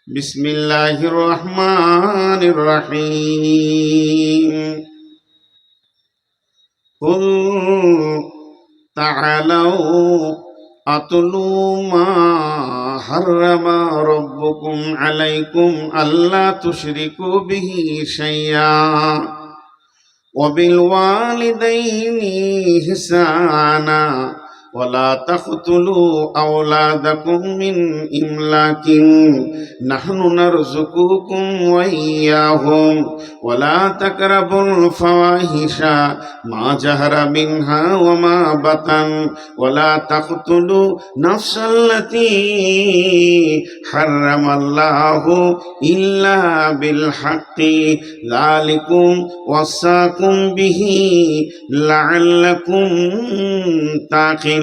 বিসমিল্লাহির রহমানির রহিম। কুল তাআলাউ আতলু মা হাররামা রাব্বুকুম আলাইকুম আল্লা তুশরিকু বিহি শাইয়্যা ওয়া বিল ওয়ালিদাইনি ইহসানা ولا تقتلوا أولادكم من إملاق نحن نرزقكم وإياهم ولا تقربوا الفواحش ما ظهر منها وما بطن ولا تقتلوا نفس التي حرم الله إلا بالحق ذلكم وصاكم به لعلكم تعقلون।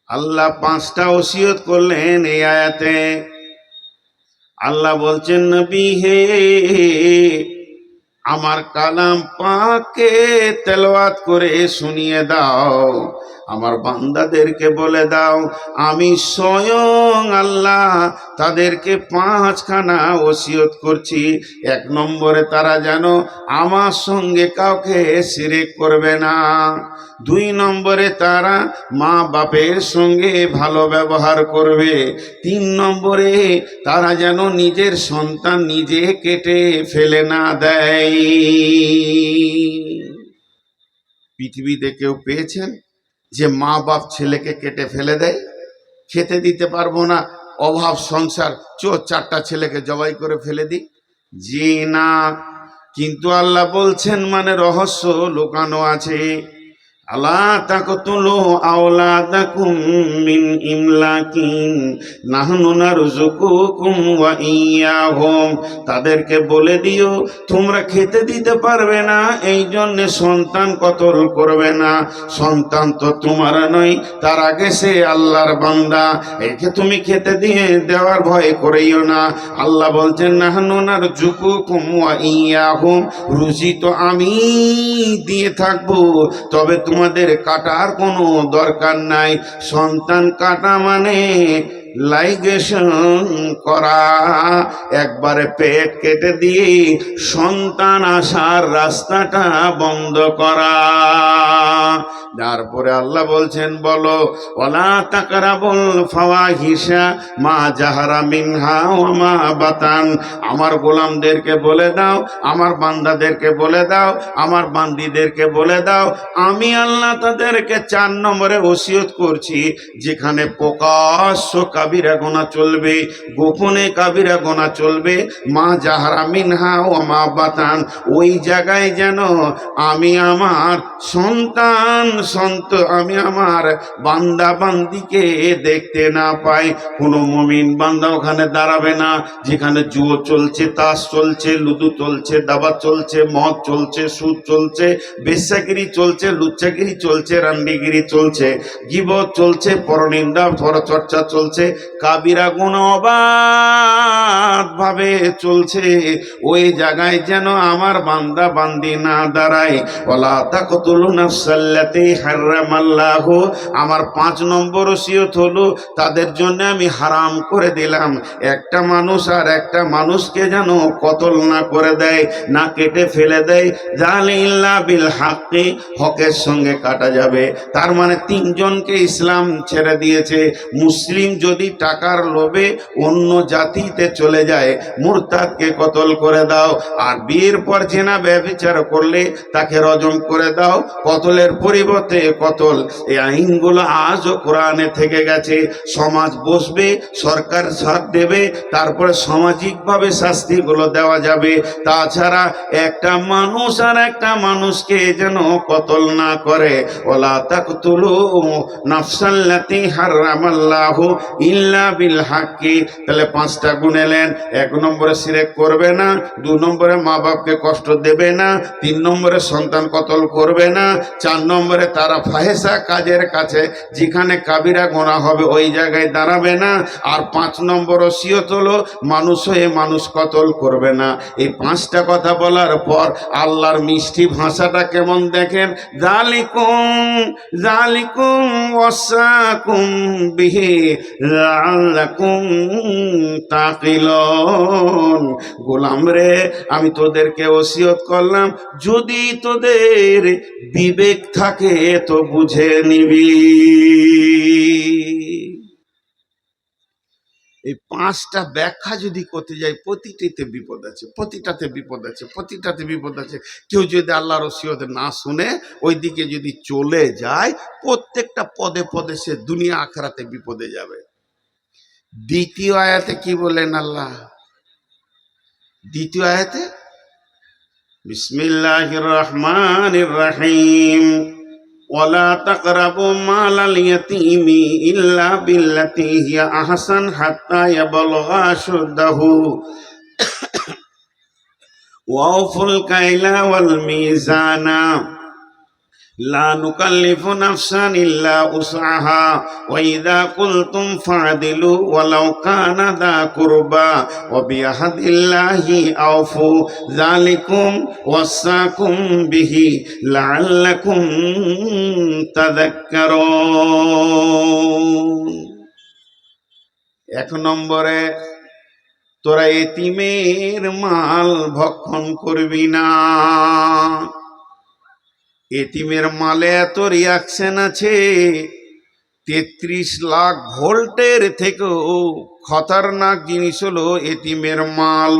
আল্লাহ পাঁচটা ওসিয়ত করলেন এই আয়াতে। আল্লাহ বলছেন, নবী হে, আমার কালাম পাককে তেলাওয়াত করে শুনিয়ে দাও, আমার বান্দাদেরকে বলে দাও আমি স্বয়ং আল্লাহ তাদেরকে পাঁচখানা ওসিয়ত করছি। এক নম্বরে তারা যেন আমার সঙ্গে কাউকে শিরক করবে না। দুই নম্বরে তারা মা বাপের সঙ্গে ভালো ব্যবহার করবে। তিন নম্বরে তারা যেন নিজের সন্তান নিজে কেটে ফেলে না দেয়। পৃথিবীতে কেউ পেয়েছেন যে মা বাপ ছেলেকে কেটে ফেলে দেয়? খেতে দিতে পারবো না, অভাব সংসার, চারটা ছেলেকে জবাই করে ফেলে দিই? জি না। কিন্তু আল্লাহ বলছেন, মানে রহস্য লুকানো আছে। আলা তাকতুলু আওলাদাকুম মিন ইমলাকিন নাহনু নারযুকুকুম ওয়া ইয়্যাহুম। তাদেরকে বলে দিও তোমরা খেতে দিতে পারবে না, এই জন্য সন্তান কতল করবে না। সন্তান তো তোমার নয়, তার আগে সে আল্লাহর বান্দা, একে তুমি খেতে দিয়ে দেওয়ার ভয় করেইও না। আল্লাহ বলছেন, নাহনু নারযুকুকুম ওয়া ইয়্যাহুম, রুজি তো আমি দিয়ে থাকবো, তবে তোমাদের কাটার কোনো দরকার নাই। সন্তান কাটা মানে লাইগেশন করা, একবারে পেট কেটে দিয়ে সন্তান আসার রাস্তাটা বন্ধ করা। তারপরে আল্লাহ বলছেন, বলো ওয়ালা তাকরাবুল ফাওয়াহিশা মা জাহারা মিনহা ওয়া মা বাতান। আমার গোলামদেরকে বলে দাও, আমার বান্দাদেরকে বলে দাও, আমার বান্দিদেরকে বলে দাও, আমি আল্লাহ তাদেরকে 4 নম্বরে ওসিয়ত করছি, যেখানে প্রকাশ্য কাবিরা গোনা চলবে, গোপনে কাবিরা গোনা চলবে, মা জাহারা মিনহা ও মা বাতান, ওই জায়গায় যেন আমি আমার আমি আমার বান্দা বান্দিকে দেখতে না পাই। কোনো মুমিন বান্দা ওখানে দাঁড়াবে না যেখানে জুয়ো চলছে, তাস চলছে, লুদু চলছে, দাবা চলছে, মদ চলছে, সুদ চলছে, বেশ্যাগিরি চলছে, লুচ্চাগিরি চলছে, রান্ডিগিরি চলছে, গীবত চলছে, পরনিন্দা পরচর্চা চলছে, কাবিরা গুনাহ অবাধ ভাবে চলছে। ওই জায়গায় যেন আমার বান্দা বান্দি না দাঁড়ায়। ওয়ালা তাকতুলু নাফসাল্লাতী হারামাল্লাহু, আমার 5 নম্বর ওসিয়ত হলো তাদের জন্য আমি হারাম করে দিলাম, একটা মানুষ আর একটা মানুষকে যেন কতল না করে দেয়, না কেটে ফেলে দেয়। জালিল্লা বিল হাক্কি, হকের সঙ্গে কাটা যাবে। তার মানে 3 জনকে ইসলাম ছেড়ে দিয়েছে। মুসলিম যদি টাকার লোভে অন্য জাতিতে চলে যায়, মুরতাদকে কতল করে দাও। আর বিয়ের পর জেনা ব্যভিচার করলে তাকে রজম করে দাও, কতলের পরিবর্তে কতল। এই আইনগুলো আজও কোরআনে থেকে গেছে। সমাজ বসবে, সরকার সাথ দেবে, তারপরে সামাজিকভাবে শাস্তিগুলো দেওয়া যাবে। তাছাড়া একটা মানুষ আর একটা মানুষকে যেন কতল না করে। ওয়ালা তাকতুলু নাফসাল্লাতী হারামাল্লাহু ইল্লা বিল হাক্কি। তাহলে 5টা গুনেলেন। 1 নম্বরে শিরক করবে না, 2 নম্বরে মা বাপকে কষ্ট দেবে না, 3 নম্বরে সন্তান কতল করবে না, 4 নম্বরে তারা ফাহেসা কাজের কাছে যেখানে কাবিরা গোনা হবে ওই জায়গায় দাঁড়াবে না, আর 5 নম্বর ওসিয়ত হলো মানুষ হয়ে মানুষ কতল করবে না। এই 5টা কথা বলার পর আল্লাহর মিষ্টি ভাষাটা কেমন দেখেন। জালিকুম ওয়াসাকুম বিহি লাআল্লাকুম তাকিলুন। গোলাম রে, আমি তোদেরকে ওসিয়ত করলাম, যদি তোদের বিবেক থাকে তো বুঝে নিবি। এই 5টা ব্যাখ্যা যদি করতে যাই, প্রতিটাতে বিপদ আছে, প্রতিটাতে বিপদ আছে, প্রতিটাতে বিপদ আছে। কেউ যদি আল্লাহর ওসিয়ত না শুনে ওই দিকে যদি চলে যায়, প্রত্যেকটা পদে পদে সে দুনিয়া আখিরাতে বিপদে যাবে। দ্বিতীয় আয়াতে কি বলেন আল্লাহ? দ্বিতীয় আয়াতে বিসমিল্লাহির রহমানির রহিম, ওয়ালা তাকরাবু মালাল ইয়াতীমি ইল্লা বিল্লাতী হিয়া আহসান হাত্তা ইয়াবলুগা আশুদ্দাহু ওয়াউফুল কাইলা ওয়াল মিজানা লা নুকাল্লিফু নাফসান ইল্লা উসআহা ওয়া ইযা কুলতুম ফা'দিলু ওয়ালাউ কানা যা কুরবা ওয়া বিআহদিল্লাহি আওফু যালিকুম ওয়াসাকুম বিহি লাআল্লাকুম তাযাক্কারুন। 1 নম্বরে তোরা এতিমের মাল ভক্ষণ করবি না। এতিমের মালে এত রিয়াকশন আছে, 33 লাখ ভোল্টের থেকেও খতরনাক জিনিস হলো এতিমের মাল।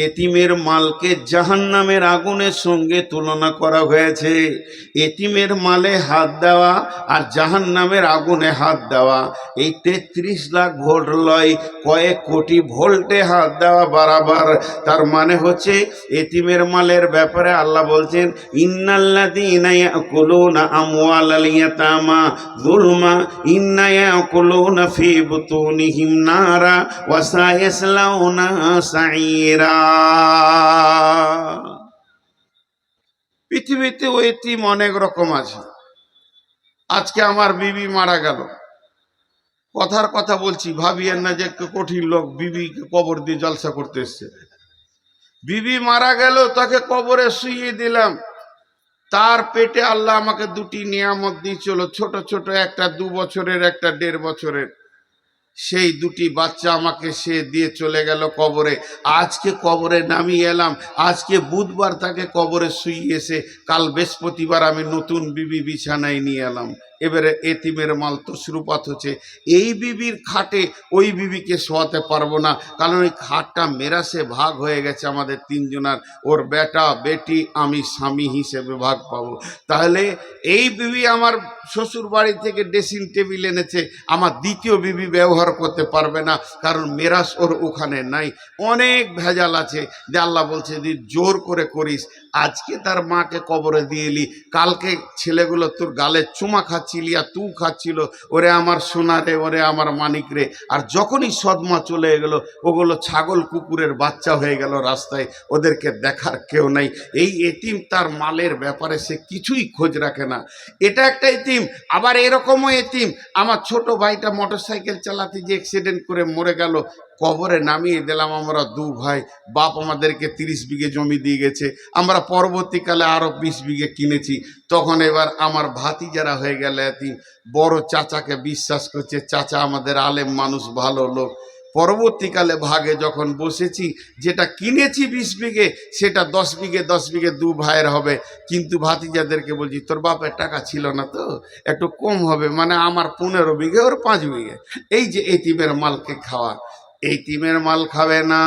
এতিমের মালকে জাহান্নামের আগুনের সঙ্গে তুলনা করা হয়েছে। এতিমের মালে হাত দেওয়া আর জাহান্নামের আগুনে হাত দেওয়া, এই 33 লাখ ভোল্ট লয়, কয়েক কোটি ভোল্টে হাত দেওয়া বরাবর। তার মানে হচ্ছে এতিমের মালের ব্যাপারে আল্লাহ বলছেন, ইন্নাল্লাযীনা ইয়াকুলুনা আমওয়ালাল ইয়াতামা যুলমা ইন্না ইয়াকুলুনা ফী বুতুনিহিম নারা ওয়া সায়াসলাউনা সাঈরা। পৃথিবীতে এতিম অনেক রকম আছে। আজকে আমার বিবি মারা গেল, কথার কথা বলছি, ভাবিয়েন না যে কঠিন লোক বিবিকে কবর দিয়ে জলসা করতে এসছে। বিবি মারা গেল, তাকে কবরে শুইয়ে দিলাম। তার পেটে আল্লাহ আমাকে 2টি নিয়ামত দিয়েছিল, ছোট ছোট, একটা 2 বছরের, একটা 1.5 বছরের। সেই 2টি বাচ্চা আমাকে সে দিয়ে চলে গেল কবরে। আজকে কবরে নামিয়ে এলাম, আজকে বুধবার তাকে কবরে শুইয়েছে, কাল বৃহস্পতিবার আমি নতুন বিবি বিছানায় নিয়ে এলাম। এবারে এতিমের মাল তসরুপাত হচ্ছে। এই বিবির খাটে ওই বিবিকে শোয়াতে পারবো না, কারণ ওই খাটটা মেরাসে ভাগ হয়ে গেছে আমাদের 3 জনার। ওর বেটা বেটি, আমি স্বামী হিসেবে ভাগ পাবো। তাহলে এই বিবি আমার শ্বশুর বাড়ি থেকে ড্রেসিং টেবিল এনেছে, আমার দ্বিতীয় বিবি ব্যবহার করতে পারবে না, কারণ মেরাস ওর ওখানে নাই। অনেক ভেজাল আছে। যে আল্লাহ বলছে যে জোর করে করিস, আজকে তার মাকে কবরে দিয়ে এলি, কালকে ছেলেগুলো তোর গালে চুমা খাচ্ছিলি আর তু খাচ্ছিল, ওরে আমার সোনা রে, ওরে আমার মানিক রে। আর যখনই সদমা চলে গেল, ওগুলো ছাগল কুকুরের বাচ্চা হয়ে গেল রাস্তায়, ওদেরকে দেখার কেউ নাই। এই এতিম তার মালের ব্যাপারে সে কিছুই খোঁজ রাখে না। এটা একটা এতিম। আবার এরকমও এতিম, আমার ছোট ভাইটা মোটরসাইকেল চালাতে যে অ্যাক্সিডেন্ট করে মরে গেল, কবরে নামিয়ে দিলাম আমরা 2 ভাই। বাপ আমাদেরকে 30 বিঘে জমি দিয়ে গেছে, আমরা পরবর্তীকালে আরো 20 বিঘে কিনেছি। তখন এবার আমার ভাতিজারা হয়ে গেল এতিম। বড় চাচাকে বিশ্বাস করছে, চাচা আমাদের আলেম মানুষ, ভালো লোক। পরবর্তীকালে ভাগে যখন বসেছি, যেটা কিনেছি 20 বিঘে, সেটা 10 বিঘে 10 বিঘে 2 ভাইয়ের হবে। কিন্তু ভাতিজাদেরকে বলছি, তোর বাপের টাকা ছিল না তো, একটু কম হবে, মানে আমার 15 বিঘে, ওর 5 বিঘে। এই যে এতিমের মালকে খাওয়া, এতিমের মাল খাবে না।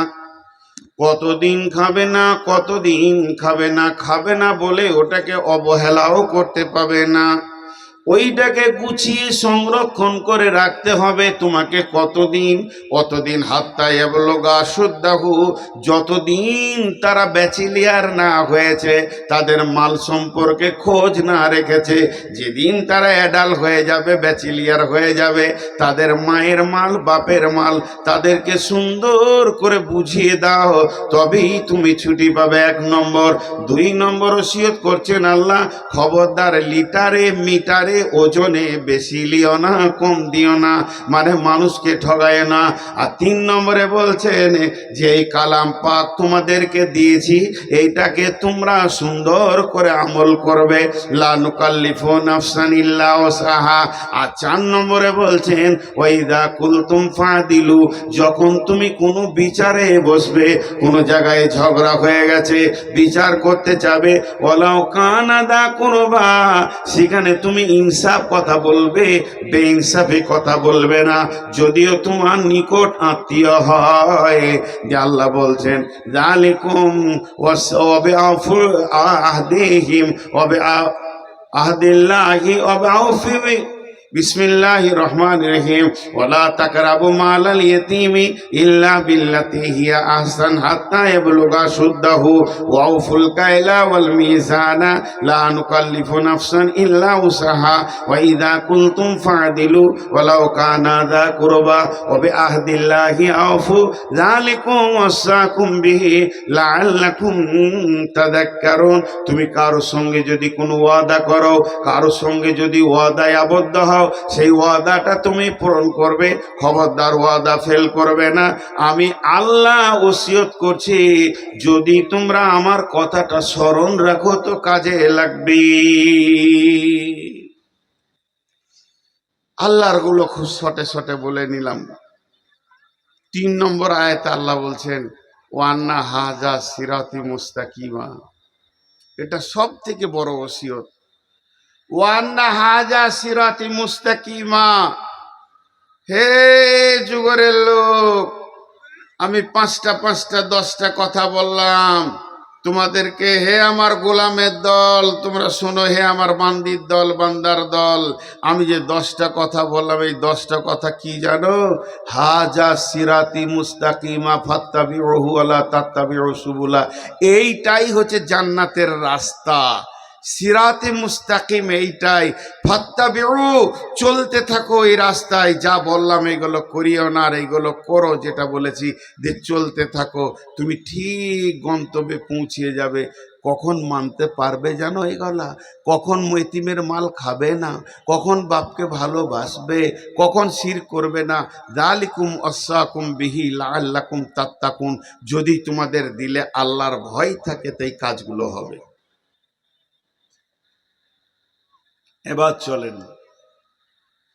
কতদিন খাবে না, কতদিন খাবে না, খাবে না বলে ওটাকে অবহেলাও করতে পাবে না। ওইটাকে গুছিয়ে সংরক্ষণ করে রাখতে হবে তোমাকে কতদিন, কতদিন হাত্তা ইয়াবলুগা শুদ্দাহু, যতদিন তারা ব্যাচিলিয়ার না হয়েছে, তাদের মাল সম্পর্কে খোঁজ না রেখেছে। যেদিন তারা অ্যাডাল্ট হয়ে যাবে, ব্যাচিলিয়ার হয়ে যাবে, তাদের মায়ের মাল, বাপের মাল তাদেরকে সুন্দর করে বুঝিয়ে দাও, তবেই তুমি ছুটি পাবে। 1 নম্বর। 2 নম্বর ওসিয়ত করছেন আল্লাহ, খবরদার লিটারে মিটারে ওজনে বেশি লিও না, কম দিও না, মানে মানুষকে ঠগায় না। আর 3 নম্বরে বলছেন যে এই কালাম পাক তোমাদেরকে দিয়েছি, এইটাকে তোমরা সুন্দর করে আমল করবে, লা নুকাল্লিফু নাফসান ইল্লা ওয়াসাহা। আর 4 নম্বরে বলছেন ওয়াইদা কুলতুম ফাদিলু, যখন তুমি কোনো বিচারে বসবে, কোনো জায়গায় ঝগড়া হয়ে গেছে, বিচার করতে যাবে, ওয়ালাউ কানা দা কুরবা, সেখানে তুমি ইনসাফ কথা বলবে, বেইনসাফি কথা বলবে না, যদিও তোমার নিকট আত্মীয় হয়। যে আল্লাহ বলছেন যালিকুম ওয়াসবিআফু আহদিহিম আহদিল্লাহি ওয়াবাউফি বিসমিল্লাহির রহমানির রহিম, ওয়ালা তাকরাবু মালাল ইয়াতীমি ইল্লা বিল্লাতি হিয়া আহসান হাত্তা ইয়াবলুগা শুদ্দাহু ওয়াউফুল কাইলা ওয়াল মিজানা লা নুকাল্লিফু নাফসান ইল্লা উসাহা ওয়া ইযা কুলতুম ফাদিলু ওয়ালাউ কানা যা কুরবা ওয়া বিআহদিল্লাহি আউফু যালিকুম ওয়াসাকুম বিহি লাআল্লাকুম তাযাক্কারুন। তুমি কারো সঙ্গে যদি কোনো ওয়াদা করো, কারো সঙ্গে যদি ওয়াদায় আবদ্ধ হও, সেই ওয়াদাটা তুমি পূরণ করবে, খবরদার ওয়াদা ফেল করবে না। আমি আল্লাহ ওসিয়ত করছি, যদি তোমরা আমার কথাটা স্মরণ রাখো তো কাজে লাগবে। আল্লাহর গুলো খুব শটে শটে বলে নিলাম। 3 নম্বর আয়াতে আল্লাহ বলছেন ওয়ান্না হাজা সিরাতি মুস্তাকিমা, এটা সব থেকে বড় ওসিয়ত। ওয়ান্না হাজা সিরাতি মুস্তাকিমা, হে যুগের লোক, আমি 5টা 10টা কথা বললাম তোমাদেরকে, হে আমার গোলামের দল তোমরা শোনো, হে আমার বান্দির দল, বান্দার দল, আমি যে 10টা কথা বললাম, এই 10টা কথা কি জানো? হাজা সিরাতি মুস্তাকিমা ফাত্তাবিউহু ওয়ালা তাত্তাবিউ সুবুলা, এইটাই হচ্ছে জান্নাতের রাস্তা। সিরাতে মুস্তাকিম এইটাই, ফাত্তাবিউ, চলতে থাকো এই রাস্তায়, যা বললাম এগুলো করিও না, আর এইগুলো করো যেটা বলেছি, যে চলতে থাকো, তুমি ঠিক গন্তব্যে পৌঁছিয়ে যাবে। কখন মানতে পারবে জানো এগুলা? কখন ময়তিমের মাল খাবে না, কখন বাপকে ভালোবাসবে, কখন শিরক করবে না। যালিকুম ওয়াসাকুম বিহি লাআল্লাকুম তাত্তাকুন, যদি তোমাদের দিলে আল্লাহর ভয় থাকে তো এই কাজগুলো হবে। এবার চলেন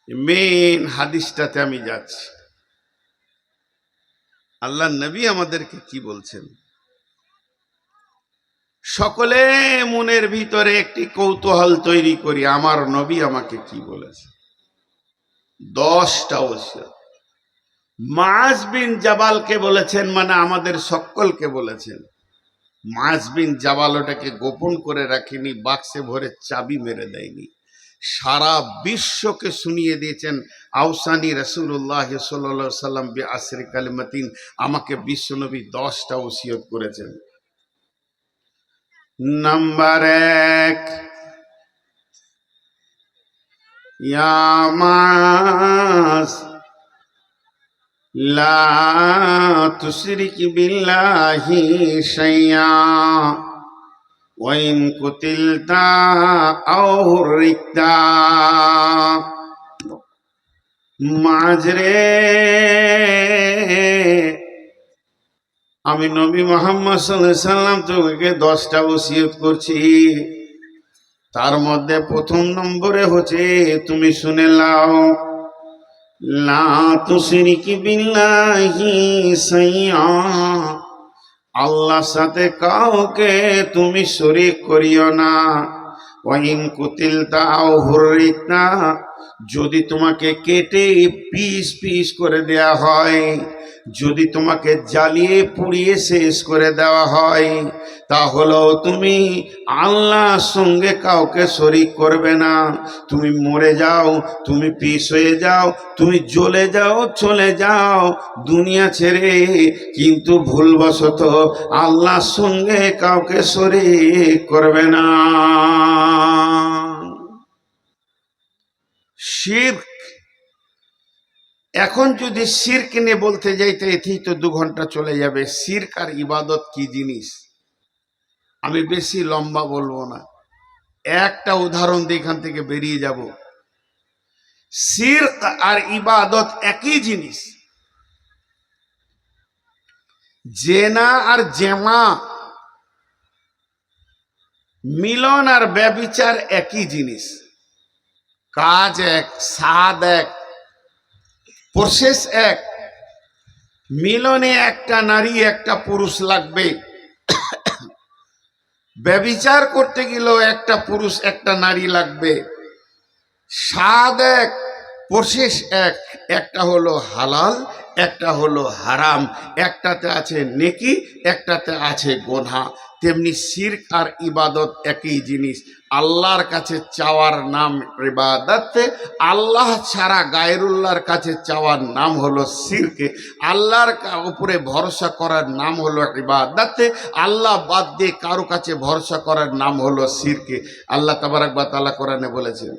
মেন হাদিসটাতে আমি যাচ্ছি। আল্লাহ নবী আমাদেরকে কি বলছেন? সকলে মনের ভিতরে একটি কৌতূহল তৈরি করি, আমার নবী আমাকে কি বলেছে। 10টা ওসিয়ত মুআজ বিন জাবালকে বলেছেন, মানে আমাদের সকলকে বলেছেন। মুআজ বিন জাবাল ওটাকে গোপন করে রাখেনি, বাক্সে ভরে চাবি মেরে দেয়নি, সারা বিশ্বকে শুনিয়ে দিয়েছেন। আউসানি রাসূলুল্লাহ সাল্লাল্লাহু আলাইহি সাল্লাম বি আসরি কালিমাতিন, আমাকে বিশ্বনবী 10টা ওসিয়ত করেছেন। নাম্বার 1, ইয়া মুআজ লা তুশরিক বিল্লাহি শাইয়া ওয়া ইন কুতিলতা আও হুররিকতা। মুআজ রে, আমি নবী মুহাম্মদ সাল্লাল্লাহু আলাইহি সাল্লাম তোমাকে 10টা ওসিয়ত করছি। তার মধ্যে 1 নম্বরে হচ্ছে, তুমি শুনে নাও, লা তুশরিক বিল্লাহি শাইআ, আল্লাহর সাথে কাউকে তুমি শরীক করিও না। ওয়া ইন কুতিলতা আও হুররিকতা, যদি তোমাকে কেটে পিস পিস করে দেয়া হয়, যদি তোমাকে জ্বালিয়ে পুড়িয়ে শেষ করে দেওয়া হয়, তাহলেও তুমি আল্লাহর সঙ্গে কাউকে শরীক করবে না। তুমি মরে যাও, তুমি পিস হয়ে যাও, তুমি জ্বলে যাও, চলে যাও দুনিয়া ছেড়ে, কিন্তু ভুলবশত আল্লাহর সঙ্গে কাউকে শরীক করবে না। শিরক, এখন যদি শিরক নিয়ে বলতে যাই তো এতেই তো 2 ঘন্টা চলে যাবে। শিরক আর ইবাদত কি জিনিস, আমি বেশি লম্বা বলবো না, একটা উদাহরণ দিয়ে এখান থেকে বেরিয়ে যাব। শিরক আর ইবাদত একই জিনিস। জেনা আর জেমা, মিলন আর ব্যভিচার একই জিনিস। কাজ এক, স্বাদ এক, প্রসেস এক। মিলনে একটা নারী একটা পুরুষ লাগবে, ব্যভিচার করতে গেলেও একটা পুরুষ একটা নারী লাগবে। স্বাদ এক, প্রসেস এক, একটা হলো হালাল, একটা হলো হারাম, একটাতে আছে নেকি, একটাতে আছে গোনা। তেমনি শিরক আর ইবাদত একই জিনিস। আল্লাহর কাছে চাওয়ার নাম ইবাদত, আল্লাহ ছাড়া গায়রুল্লাহর কাছে চাওয়ার নাম হলো শিরক। আল্লাহর উপরে ভরসা করার নাম হলো ইবাদত, আল্লাহ বাদ দিয়ে কারো কাছে ভরসা করার নাম হলো শিরক। আল্লাহ তাবারক ওয়া তাআলা কোরআনে বলেছেন,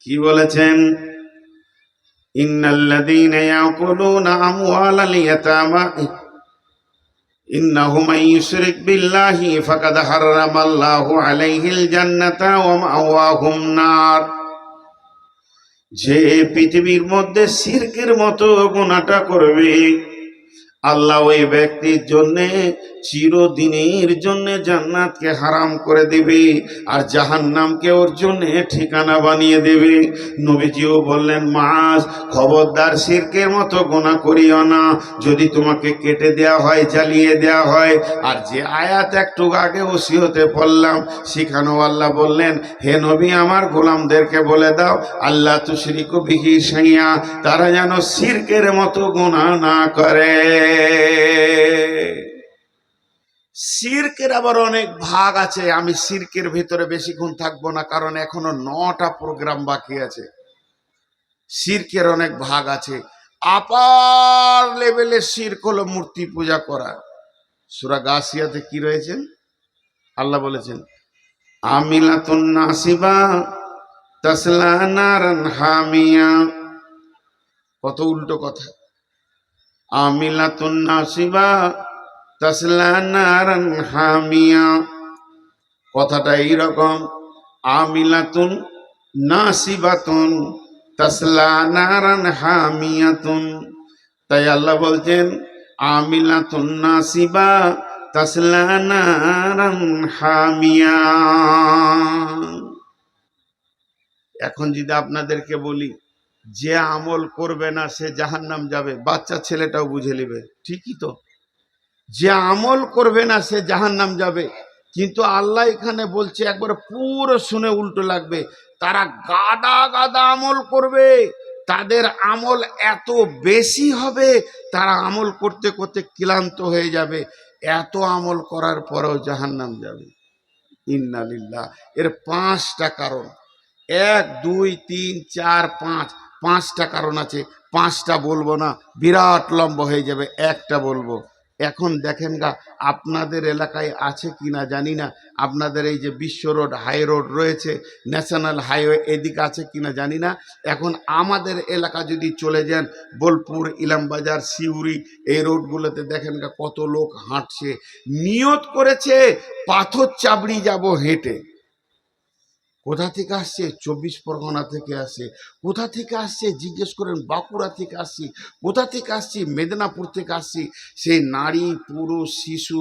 কি বলেছেন? ইন্নাল্লাযীনা ইয়াকুলুনা আমওয়ালাল ইয়াতামা ইন্নাহু মান ইউশরিক বিল্লাহি ফাকাদ হারামাল্লাহু আলাইহিল জান্নাতা ওয়া মাওয়াহুম নার। যে পৃথিবীর মধ্যে শিরকের মতো গুনাহটা করবে, আল্লাহ ওই ব্যক্তির জন্য চিরদিনের জন্য জান্নাতকে হারাম করে দেবে, আর জাহান্নামকে ওর জন্য ঠিকানা বানিয়ে দেবে। নবীজিও বললেন, মাস খবরদার শিরকের মতো গুনাহ করিও না। যদি তোমাকে কেটে দেওয়া হয়, জ্বালিয়ে দেওয়া হয়, আর যে আয়াত একটু আগে ওসিয়তে পড়লাম, সেখানেও আল্লাহ বললেন, হে নবী আমার গোলামদেরকে বলে দাও, আল্লাহ তুশরিকু বিহি শাইআ, তারা যেন শিরকের মতো গুনাহ না করে। শিরকের আবার অনেক ভাগ আছে। আমি শিরকের ভিতরে বেশিক্ষণ থাকবো না, কারণ এখনো 9টা প্রোগ্রাম বাকি আছে। শিরকের অনেক ভাগ আছে। আপার লেভেলে শিরক হলো মূর্তি পূজা করা। সূরা গাসিয়াতে কি রয়েছে? আল্লাহ বলেছেন, আমিলাতুন নাসিবা তাসলা নারান হামিয়া। কত উল্টো কথা। আমিলাতুন নাসিবা তাসলা নারান হামিয়া, কথাটা এইরকম, আমিলাতুন নাসিবাতুন তাসলা নারান হামিয়াতুন। তাই আল্লাহ বলছেন, আমিলাতুন নাসিবা তাসলা নারান হামিয়া। এখন যদি আপনাদেরকে বলি, যে আমল করবে না সে জাহান্নাম যাবে, বাচ্চা ছেলেটাও বুঝে নেবে, ঠিকই তো। যে আমল করবে না সে জাহান্নাম যাবে, কিন্তু আল্লাহ এখানে বলছে, একবার পুরো শুনে উল্টো লাগবে, তারা গাদা গাদা আমল করবে, তাদের আমল এত বেশি হবে, তারা আমল করতে করতে ক্লান্ত হয়ে যাবে, এত আমল করার পরেও জাহান্নাম যাবে। ইন্না লিল্লাহ। এর 5টা কারণ, 1 2 3 4 5, 5টা কারণ আছে। 5টা বলবো না, বিরাট লম্বা হয়ে যাবে, একটা বলবো। এখন দেখেন গা, আপনাদের এলাকায় আছে কিনা জানি না, আপনাদের এই যে বিশ্ব রোড, হাই রোড রয়েছে, ন্যাশনাল হাইওয়ে, এদিকে আছে কিনা জানি না। এখন আমাদের এলাকা যদি চলে যান, বোলপুর, ইলামবাজার, সিউড়ি, এই রোডগুলোতে দেখেন গা কত লোক হাঁটছে, নিয়ত করেছে পাথর চাবড়ি যাব হেঁটে। কোথা থেকে আসছে? 24 পরগনা থেকে আসছে। কোথা থেকে আসছে জিজ্ঞেস করেন, বাঁকুড়া থেকে আসছি। কোথা থেকে আসছি? মেদিনীপুর থেকে আসছি। সেই নারী পুরুষ শিশু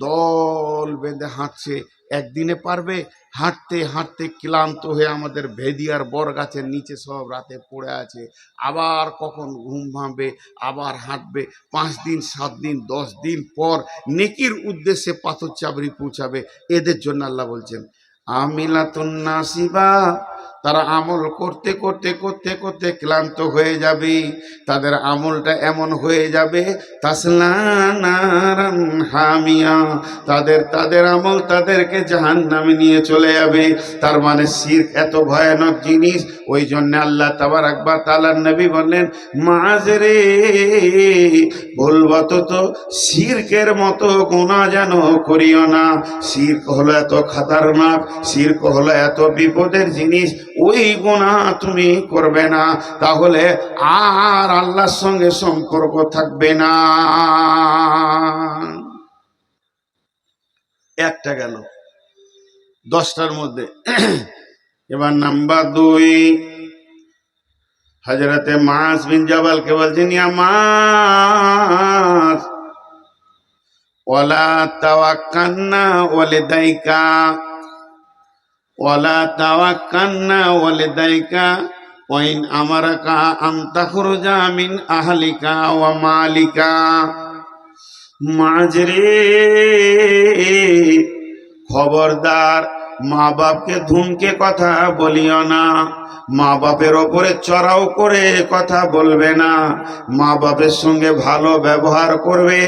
দল বেঁধে হাঁটছে। একদিনে পারবে? হাঁটতে হাঁটতে ক্লান্ত হয়ে আমাদের ভেদিয়ার বর গাছের নিচে সব রাতে পড়ে আছে। আবার কখন ঘুম ভাঙবে, আবার হাঁটবে। 5 দিন 7 দিন 10 দিন পর নেকির উদ্দেশ্যে পাথর চাবড়ি পৌঁছাবে। এদের জন্য আল্লাহ বলছেন, আমিলাতুন নাসিবা তারা আমল করতে করতে করতে করতে ক্লান্ত হয়ে যাবে। তাদের আমলটা এমন হয়ে যাবে তাসলা নারান হামিয়া, তাদের আমল তাদেরকে জাহান্নামে নিয়ে চলে যাবে। তার মানে শিরক এত ভয়ানক জিনিস। ওই জন্য আল্লাহ তাবারক ওয়া তাআলার নবী বললেন, মাঝরে বলবো তো শিরকের মতো গুনাহ যেন করিও না। শিরক হলো এত খাতারনাক, শিরক হলো এত বিপদের জিনিস, ওই গুনাহ তুমি করবে না, তাহলে আর আল্লাহর সঙ্গে সম্পর্ক থাকবে না। একটা গেল 10টার মধ্যে। এবার নাম্বার 2, হযরতে মুআজ বিন জাবালকে বলছেন, ইয়া মুআজ ওয়ালা তাওয়াক্কালনা ওয়ালিদাইকা ওয়ালা তাওয়াক্কালনা ওয়ালিদাইকা ওয়াইন আমারাকা আন তাখরুজা মিন আহলিকা ওয়া মালিকা। মাঝরে খবরদার, মা বাপকে ধুমকে কথা বলিও না, মা বাপের ওপরে চড়াও করে কথা বলবে না, মা বাপের সঙ্গে ভালো ব্যবহার করবে।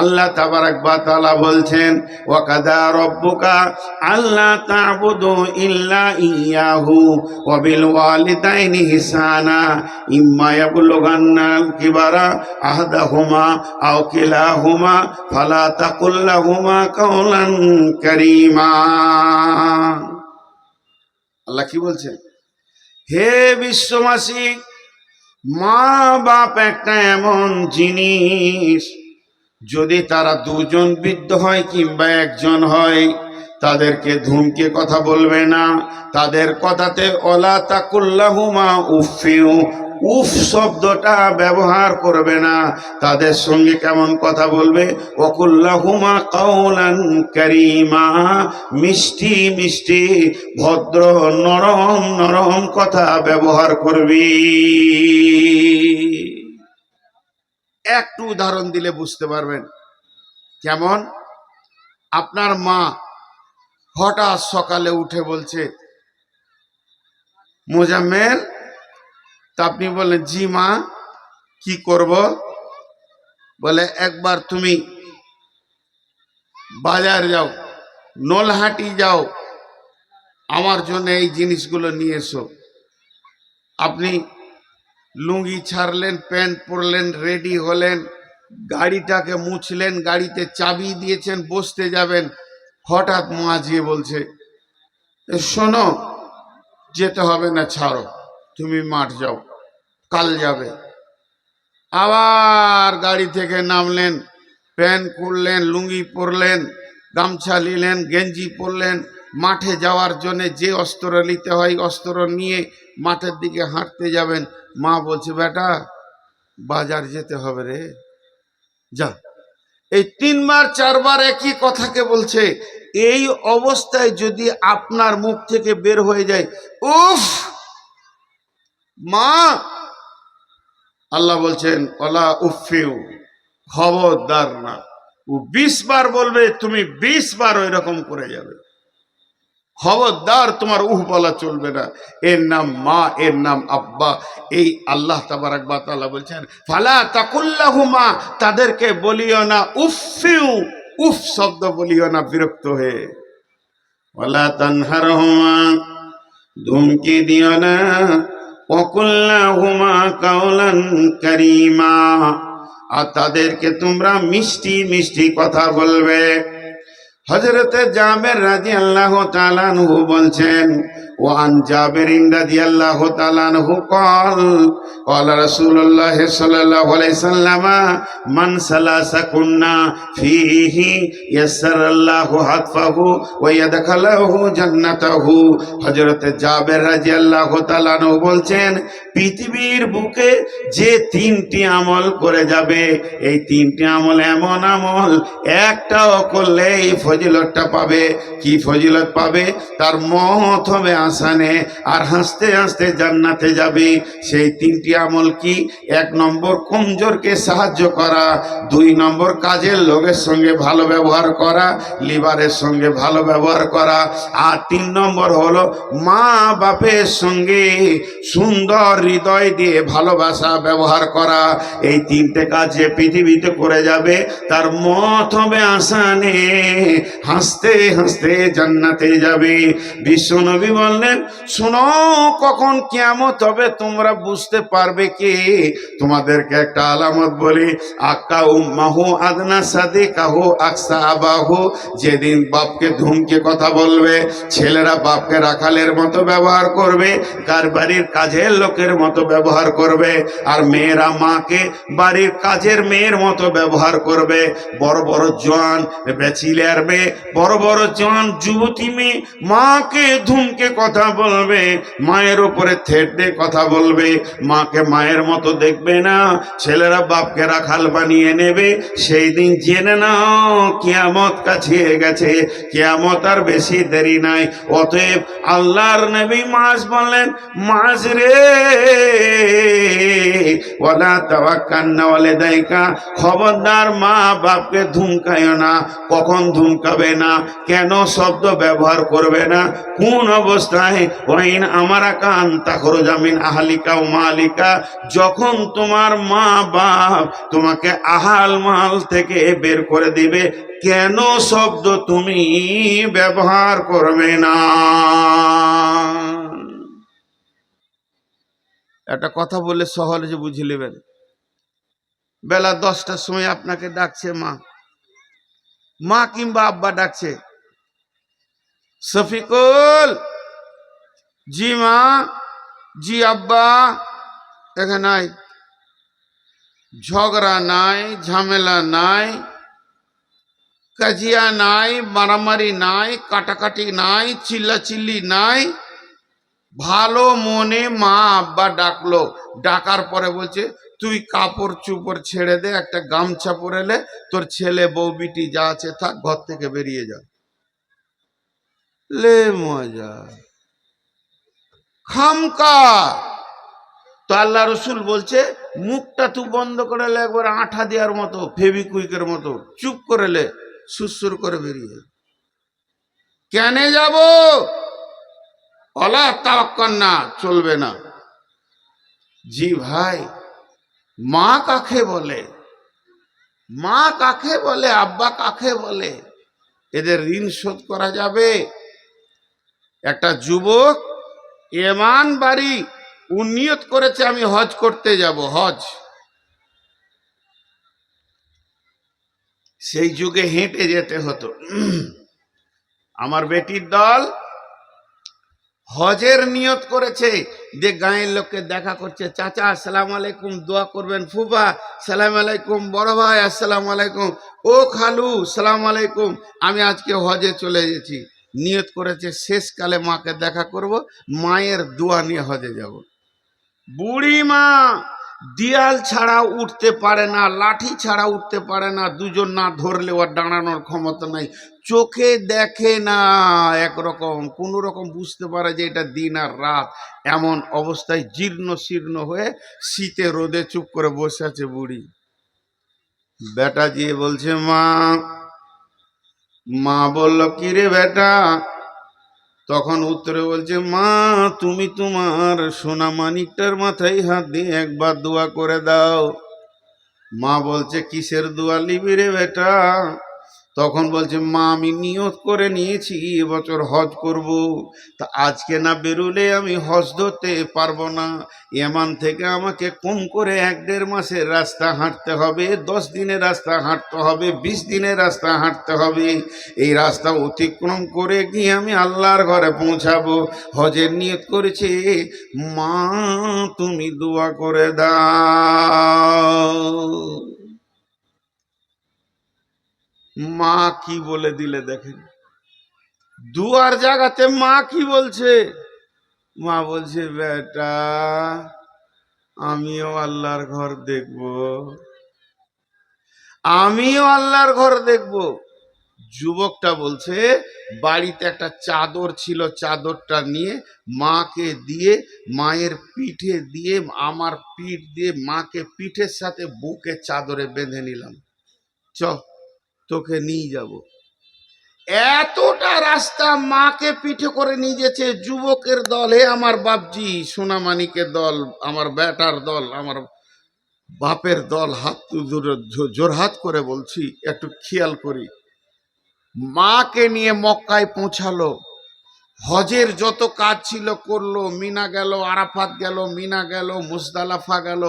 আল্লাহ তাবারক ওয়া তাআলা বলছেন, ওয়া কাদা রাব্বুকা আল্লা তা'বুদু ইল্লা ইয়াহু ওয়া বিল ওয়ালিদাইনি ইহসানা ইম্মা ইয়াবলুগান্নাল কিবারা আহাদাহুমা আও কিলাহুমা ফালা তাকুল লাহুমা কাওলান কারীমা। আল্লাহ কি বলছেন? হে বিশ্ববাসী, মা বাপ একটা এমন জিনিস, যদি তারা দুজন বৃদ্ধ হয় কিংবা একজন হয়, তাদেরকে ধুমকে কথা বলবে না, তাদের কথাতে ওয়ালা তাকুল্লাহুমা উফিউ, উফ শব্দটা ব্যবহার করবে না। তাদের সঙ্গে কেমন কথা বলবে? ওয়াকুল্লাহুমা কাওলান কারীমা, মিষ্টি মিষ্টি ভদ্র নরম নরম কথা ব্যবহার করবি। একটু উদাহরণ দিলে বুঝতে পারবেন কেমন। আপনার মা হঠাৎ সকালে উঠে বলছে, মোজাম্মেল, তা আপনি বললেন, জি মা, কি করব? বলে, একবার তুমি বাজার যাও, নলহাটি যাও, আমার জন্য এই জিনিসগুলো নিয়ে এসো। আপনি লুঙ্গি ছাড়লেন, প্যান্ট পরলেন, রেডি হলেন, গাড়িটাকে মুছলেন, গাড়িতে চাবি দিয়েছেন, বসতে যাবেন, হঠাৎ মা গিয়ে বলছে, শোনো, যেতে হবে না, ছাড়ো, তুমি মাঠ যাও, কাল যাবে। আবার গাড়ি থেকে নামলেন, প্যান্ট পরলেন, লুঙ্গি পরলেন, গামছা নিলেন, গেঞ্জি পরলেন, মাঠে যাওয়ার জন্য যে অস্ত্র নিতে হয় অস্ত্র নিয়ে মাঠের দিকে হাঁটতে যাবেন। মা বলছে, বেটা, বাজার যেতে হবে রে, যা। এই 3বার 4বার একই কথাকে বলছে। এই অবস্থায় যদি আপনার মুখ থেকে বের হয়ে যায়, উফ মা, আল্লাহ বলছেন, ওয়ালা উফিউ, খবরদার না। ও 20 বার বলবে, তুমি 20 বার ওই রকম করে যাবে। খবরদার, তোমার উহ বলা চলবে না। এর নাম মা, এর নাম আব্বা। এই আল্লাহ তাবারক ওয়া তাআলা বলছেন, ফালা তাকুল্লাহুমা, তাদেরকে বলিও না উফিউ, উফ শব্দ বলিও না বিরক্ত হয়ে। ওয়ালা তানহারহুমা, ধমকি দিও না। ওয়াকুল্লাহুমা কাওলান কারীমা, আর তাদেরকে তোমরা মিষ্টি মিষ্টি কথা বলবে। হযরতে জাবের রাদিয়াল্লাহু তাআলা আনহু বলছেন, ওয়ান জাবেরিন রাদিয়াল্লাহু তাআলা আনহু قال قال رسول الله صلى الله عليه وسلم من سلس كنا فيه يسر الله حتفه ويدخله جنته। হযরতে জাবের রাদিয়াল্লাহু তাআলা আনহু বলছেন, পৃথিবীর বুকে যে 3টি আমল করে যাবে, এই 3টি আমল এমন আমল, একটাও করলে এই ফজিলতটা পাবে। কি ফজিলত পাবে? তার মওত হবে হাসানে, আর হাসতে হাসতে জান্নাতে যাবে। সেই তিনটি আমল কি? 1 নম্বর কমজোরকে সাহায্য করা, 2 নম্বর কাজের লোকের সঙ্গে ভালো ব্যবহার করা, লিভারের সঙ্গে ভালো ব্যবহার করা, আর 3 নম্বর হলো মা বাপের সঙ্গে সুন্দর হৃদয় দিয়ে ভালোবাসা ব্যবহার করা। এই 3টে কাজ যে পৃথিবীতে করে যাবে তার মত হবে আসানে, হাসতে হাসতে জান্নাতে যাবে। বিশ্বনবী বললেন, শোনো, কখন কিয়ামত হবে তোমরা বুঝতে পারবে কি? তোমাদেরকে একটা আলামত বলি, আক্কা উম্মাহু আদনা সাদিকাহু আকসা আবাহু। যেদিন বাপকে ধুমকে কথা বলবে, ছেলেরা বাপকে রাখালের মতো ব্যবহার করবে, কার বাড়ির কাজের লোকের মতো ব্যবহার করবে, আর মেয়েরা মাকে বাড়ির কাজের মেয়ের মতো ব্যবহার করবে। বড় বড় জওয়ান ব্যাচিলার মেয়ে, বড় বড় জওয়ান যুবতী মেয়ে মাকে ধুমকে কথা বলবে, মায়ের উপরে থেট দিয়ে কথা বলবে, মাকে মায়ের মতো দেখবে না, ছেলেরা বাপকে রাখাল বানিয়ে নেবে। সেই দিন জেনে নাও কিয়ামত কাছে গেছে, কিয়ামত আর বেশি দেরি নাই। অতএব আল্লাহর নবী মাস বললেন, মাস রে ওয়ালা তাওয়াক্কালনা ওয়ালিদাইকা, খবরদার মা বাপকে ধুমকায়ো না। কখন ধুমকাবে না, কেন শব্দ ব্যবহার করবে না, কোন অবস্থায়? ওয়াইন আমারা কান তাখরুজা মিন আহলিকা ওয়া মালিকা, যখন তোমার মা বাপ তোমাকে আহাল মাল থেকে বের করে দিবে, কেন শব্দ তুমি ব্যবহার করবে না? একটা কথা বলে সহজে বুঝে নেবেন। বেলা 10টার সময় আপনাকে ডাকছে মা, মা কিংবা আব্বা ডাকছে, শফিকুল, জি মা, জি আব্বা, এখানে নাই, ঝগড়া নাই, ঝামেলা নাই, কাজিয়া নাই, মারামারি নাই, কাটাকাটি নাই, চিল্লাচিল্লি নাই। ভালো মনে মা আব্বা ডাকলো, ডাকার পরে বলছে, তুই কাপড় চুপড় ছেড়ে দে, একটা গামছা পরে লে, তোর ছেলে বউ বিটি যা আছে থাক, ঘর থেকে বেরিয়ে যা। লে মজা খামকা। তো আল্লাহ রসুল বলছে, মুখটা তুই বন্ধ করে লে, একবার আঠা দেওয়ার মতো, ফেবিকুইকের মতো, চুপ করে লে, সুসুর করে বেরিয়ে। কেন যাব? ওয়ালা তাওয়াক্কালনা, চলবে না। জি ভাই, মা কাকে বলে? মা কাকে বলে? আব্বা কাকে বলে? এদের ঋণ শোধ করা যাবে? একটা যুবক এমান বাড়ি, ও নিয়ত করেছে আমি হজ করতে যাব, হজ। সেই যুগে হেঁটে যেতে হতো। আমার বেটির দল হজের নিয়ত করেছে, যে গাঁয়ের লোককে দেখা করছে, চাচা আসসালামু আলাইকুম, দোয়া করবেন, ফুফা সালাম আলাইকুম, বড় ভাই আসসালামু আলাইকুম, ও খালু সালাম আলাইকুম, আমি আজকে হজে চলে গেছি। নিয়ত করেছে শেষকালে মাকে দেখা করব, মায়ের দোয়া নিয়ে হজে যাব। বুড়ি মা দিয়াল ছাড়া উঠতে পারে না, লাঠি ছাড়া উঠতে পারে না, দুজন না ধরলে ওর দাঁড়ানোর ক্ষমতা নাই, চোখে দেখে না, একরকম কোনো রকম বুঝতে পারে যে এটা দিন আর রাত, এমন অবস্থায় জীর্ণ শীর্ণ হয়ে শীতে রোদে চুপ করে বসে আছে বুড়ি। বেটা গিয়ে বলছে, মা। মা বলল, কি রে বেটা? তখন উত্তরে বলছে, মা তুমি তোমার সোনা মানিকটার মাথায় হাত দিয়ে একবার দোয়া করে দাও। মা বলছে, কিসের দোয়া নিবি রে বেটা? তখন বলছে, মা আমি নিয়ত করে নিয়েছি এবছর হজ করব, তা আজকে না বেরোলে আমি হজ ধরতে পারবো না। এমান থেকে আমাকে কম করে 1-1.5 মাসের রাস্তা হাঁটতে হবে, 10 দিনের রাস্তা হাঁটতে হবে, 20 দিনের রাস্তা হাঁটতে হবে। এই রাস্তা অতিক্রম করে গিয়ে আমি আল্লাহর ঘরে পৌঁছাবো। হজের নিয়ত করেছি, মা তুমি দোয়া করে দাও। মা কি বলে দিলে দেখেন, দুয়ার জায়গাতে মা কি বলছে? মা বলছে, বেটা আমিও আল্লাহর ঘর দেখব, আমিও আল্লাহর ঘর দেখব। যুবকটা বলছে বাড়িতে একটা চাদর ছিল, চাদরটা নিয়ে মাকে দিয়ে, মায়ের পিঠে দিয়ে, আমার পিঠ দিয়ে মাকে পিঠের সাথে বুকে চাদরে বেঁধে নিলাম, চ তোকে নিয়ে যাব। এতটা রাস্তা মাকে পিঠে করে নিয়ে যেছে যুবকের দল। হে আমার বাপজি, সোনামানিকের দল, আমার বেটার দল, আমার বাপের দল, হাত জোরহাত করে বলছি একটু খেয়াল করি। মাকে নিয়ে মক্কায় পৌঁছালো, হজের যত কাজ ছিল করলো, মিনা গেল, আরাফাত গেল, মিনা গেল, মুজদালিফা গেল,